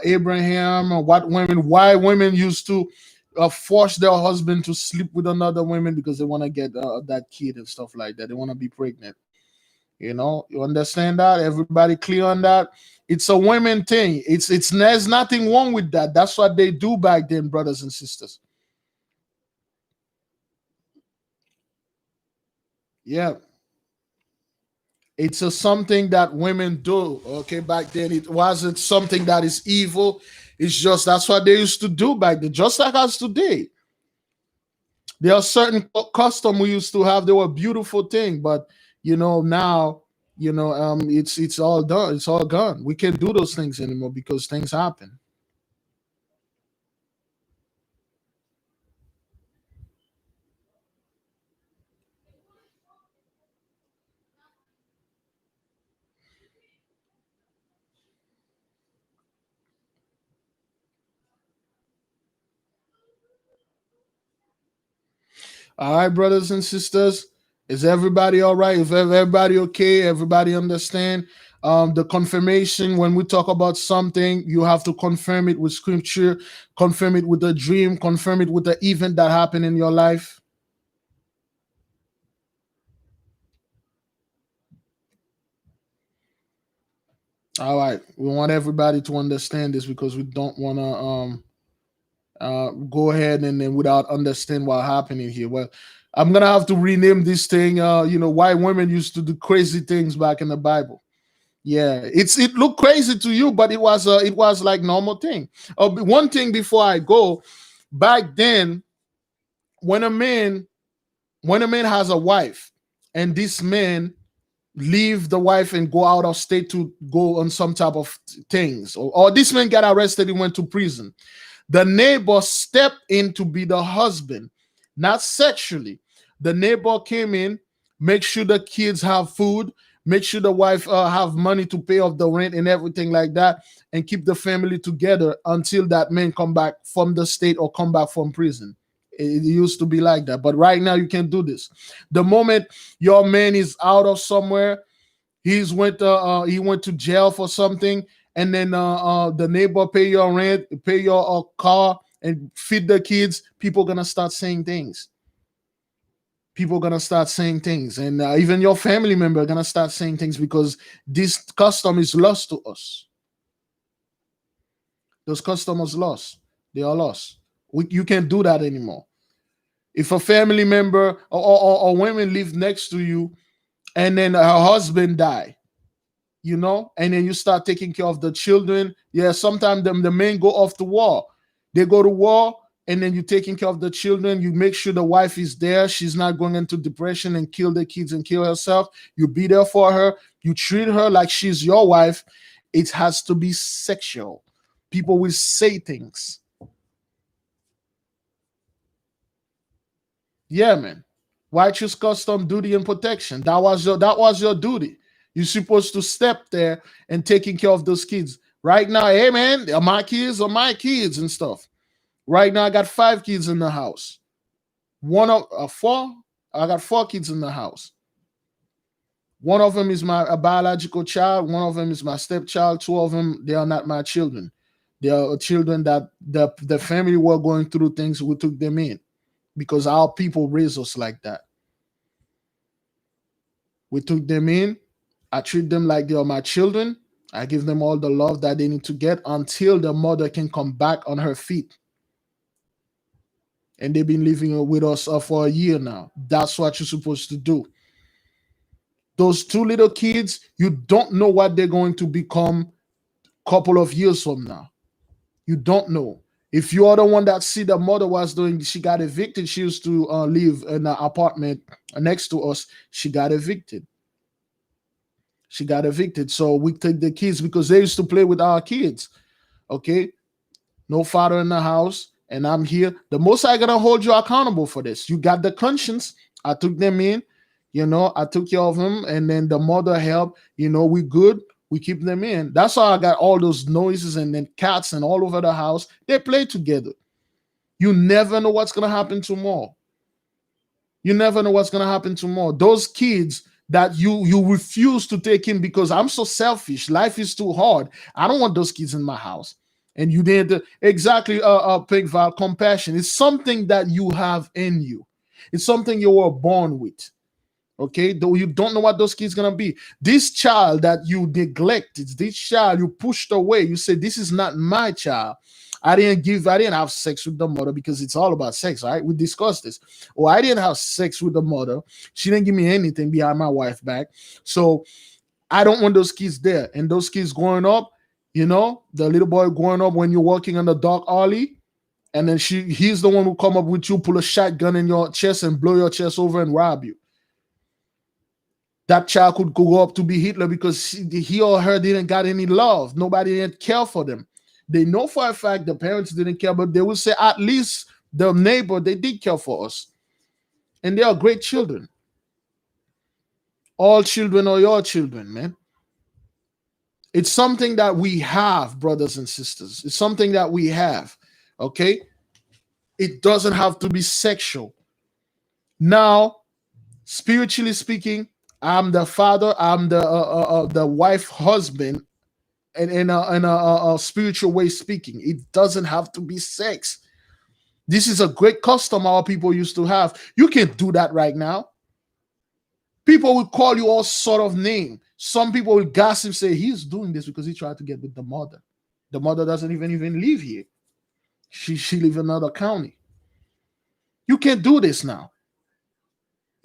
Abraham, what women, why women used to force their husband to sleep with another woman because they want to get that kid and stuff like that. They want to be pregnant. You know, you understand that? Everybody clear on that? It's a women thing. It's there's nothing wrong with that. That's what they do back then, brothers and sisters. Yeah, it's a something that women do. Okay, back then it wasn't something that is evil. It's just that's what they used to do back then, just like us today. There are certain custom we used to have. They were beautiful thing, but now it's all done. It's all gone. We can't do those things anymore because things happen. All right, brothers and sisters, is everybody all right? Is everybody okay? Everybody understand? The confirmation, when we talk about something, you have to confirm it with scripture, confirm it with a dream, confirm it with the event that happened in your life. All right, we want everybody to understand this because we don't want to go ahead and then without understand what happening here. Well, I'm gonna have to rename this thing. Why women used to do crazy things back in the Bible. Yeah, it looked crazy to you, but it was like normal thing. One thing before I go, back then, when a man when a man has a wife, and this man leave the wife and go out of state to go on some type of things, or this man got arrested and went to prison, the neighbor stepped in to be the husband, not sexually. The neighbor came in, make sure the kids have food, make sure the wife have money to pay off the rent and everything like that, and keep the family together until that man come back from the state or come back from prison. It used to be like that, but right now you can't do this. The moment your man is out of somewhere, he went to jail for something, and then the neighbor pay your rent, pay your car, and feed the kids. People gonna start saying things. People gonna start saying things, and even your family member gonna start saying things because this custom is lost to us. Those customers lost. They are lost. You can't do that anymore. If a family member or women live next to you, and then her husband die, and then you start taking care of the children. Yeah, sometimes the men go off to war. They go to war, and then you're taking care of the children. You make sure the wife is there. She's not going into depression and kill the kids and kill herself. You be there for her. You treat her like she's your wife. It has to be sexual. People will say things. Yeah, man. Righteous custom, duty, and protection. That was your duty. You're supposed to step there and taking care of those kids. Right now, hey man, are my kids and stuff. Right now, I got 5 kids in the house. One of four. I got 4 kids in the house. One of them is my a biological child. One of them is my stepchild. Two of them, they are not my children. They are children that the family were going through things. We took them in because our people raised us like that. We took them in. I treat them like they are my children. I give them all the love that they need to get until the mother can come back on her feet. And they've been living with us for a year now. That's what you're supposed to do. Those two little kids, you don't know what they're going to become a couple of years from now. You don't know. If you are the one that see the mother was doing, she got evicted. She used to live in an apartment next to us. She got evicted. She got evicted. So we take the kids because they used to play with our kids. Okay. No father in the house. And I'm here. The most I gonna hold you accountable for this. You got the conscience. I took them in. I took care of them. And then the mother helped. We good. We keep them in. That's how I got all those noises and then cats and all over the house. They play together. You never know what's gonna happen tomorrow. You never know what's gonna happen tomorrow. Those kids that you refuse to take in because I'm so selfish. Life is too hard. I don't want those kids in my house. And you did exactly Pig Val, compassion. It's something that you have in you. It's something you were born with. Okay, though you don't know what those kids gonna be. This child that you neglected, this child you pushed away, you said, this is not my child. I didn't have sex with the mother because it's all about sex, right? We discussed this. Or I didn't have sex with the mother. She didn't give me anything behind my wife back. So I don't want those kids there. And those kids growing up, the little boy growing up when you're walking on the dark alley, and then he's the one who come up with you, pull a shotgun in your chest and blow your chest over and rob you. That child could go up to be Hitler because he or her didn't got any love. Nobody didn't care for them. They know for a fact the parents didn't care, but they will say at least the neighbor, they did care for us. And they are great children. All children are your children, man. It's something that we have, brothers and sisters. It's something that we have, okay? It doesn't have to be sexual. Now, spiritually speaking, I'm the father, I'm the wife, husband, and in a spiritual way speaking. It doesn't have to be sex. This is a great custom our people used to have. You can't do that right now. People will call you all sort of name. Some people will gossip, say he's doing this because he tried to get with the mother. The mother doesn't even live here. She lives in another county. You can't do this now.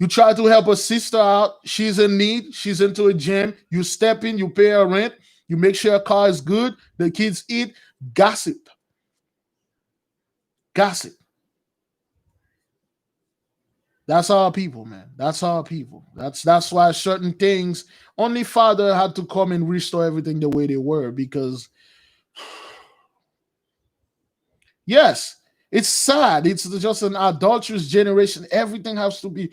You try to help a sister out. She's in need. She's into a jam. You step in. You pay her rent. You make sure her car is good. The kids eat. Gossip. Gossip. That's our people, man. That's our people. That's why certain things, only Father had to come and restore everything the way they were, because yes, it's sad. It's just an adulterous generation. Everything has to be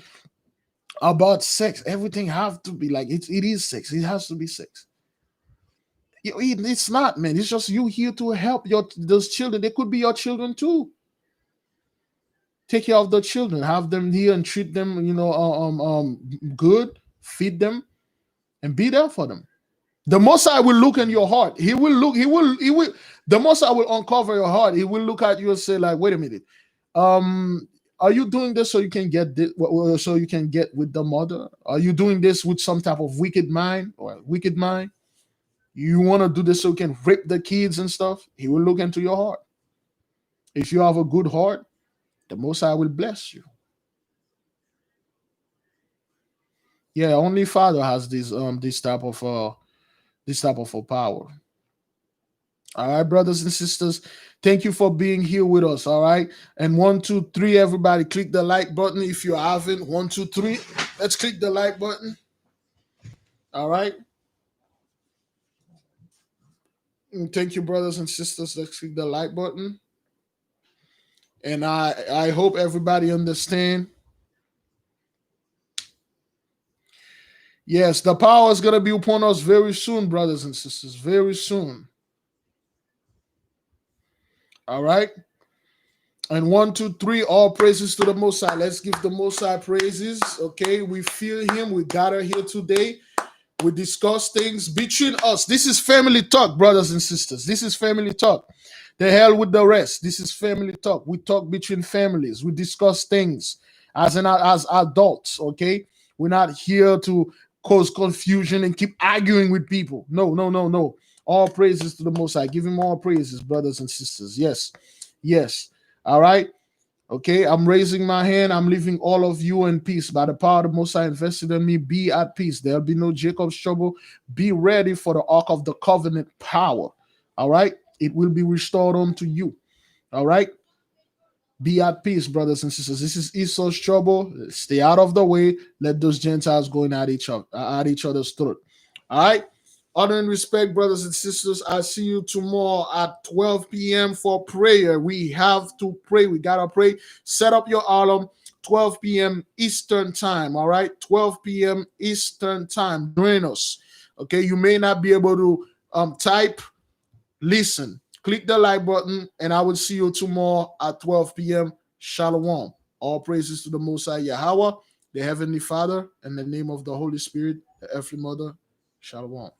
about sex. Everything have to be like it is sex. It has to be sex. It's not, man. It's just you here to help those children. They could be your children too. Take care of the children, have them here and treat them, good, feed them, and be there for them. The Most High will look in your heart. He will. The Most High will uncover your heart. He will look at you and say, like, wait a minute, are you doing this so you can get this, so you can get with the mother? Are you doing this with some type of wicked mind or wicked mind? You want to do this so you can rape the kids and stuff? He will look into your heart. If you have a good heart, the Most High will bless you. Yeah, only Father has this type of power. All right, brothers and sisters, thank you for being here with us. All right, and 1, 2, 3, everybody, click the like button if you haven't. 1, 2, 3, let's click the like button. All right. And thank you, brothers and sisters. Let's click the like button. And I hope everybody understand. Yes, the power is going to be upon us very soon, brothers and sisters, very soon. All right. And 1, 2, 3, all praises to the Most High. Let's give the Most High praises. Okay, we feel him. We gather here today. We discuss things between us. This is family talk, brothers and sisters. This is family talk. The hell with the rest. This is family talk. We talk between families. We discuss things as adults. Okay, we're not here to cause confusion and keep arguing with people. No. All praises to the Most High. Give him all praises, brothers and sisters. Yes. All right. Okay, I'm raising my hand. I'm leaving all of you in peace. By the power of the Most High invested in me, be at peace. There'll be no Jacob's trouble. Be ready for the ark of the covenant power. All right, it will be restored unto you. All right, be at peace, brothers and sisters. This is Esau's trouble. Stay out of the way. Let those Gentiles go in at each other's throat. All right. Honor and respect, brothers and sisters. I see you tomorrow at 12 p.m. for prayer. We have to pray. We gotta pray. Set up your alarm. 12 p.m. Eastern time. All right. 12 p.m. Eastern time. Join us. Okay. You may not be able to type. Listen, click the like button, and I will see you tomorrow at 12 p.m. Shalom. All praises to the Most High YAHAWAH, the Heavenly Father, and the name of the Holy Spirit, the earthly mother. Shalom.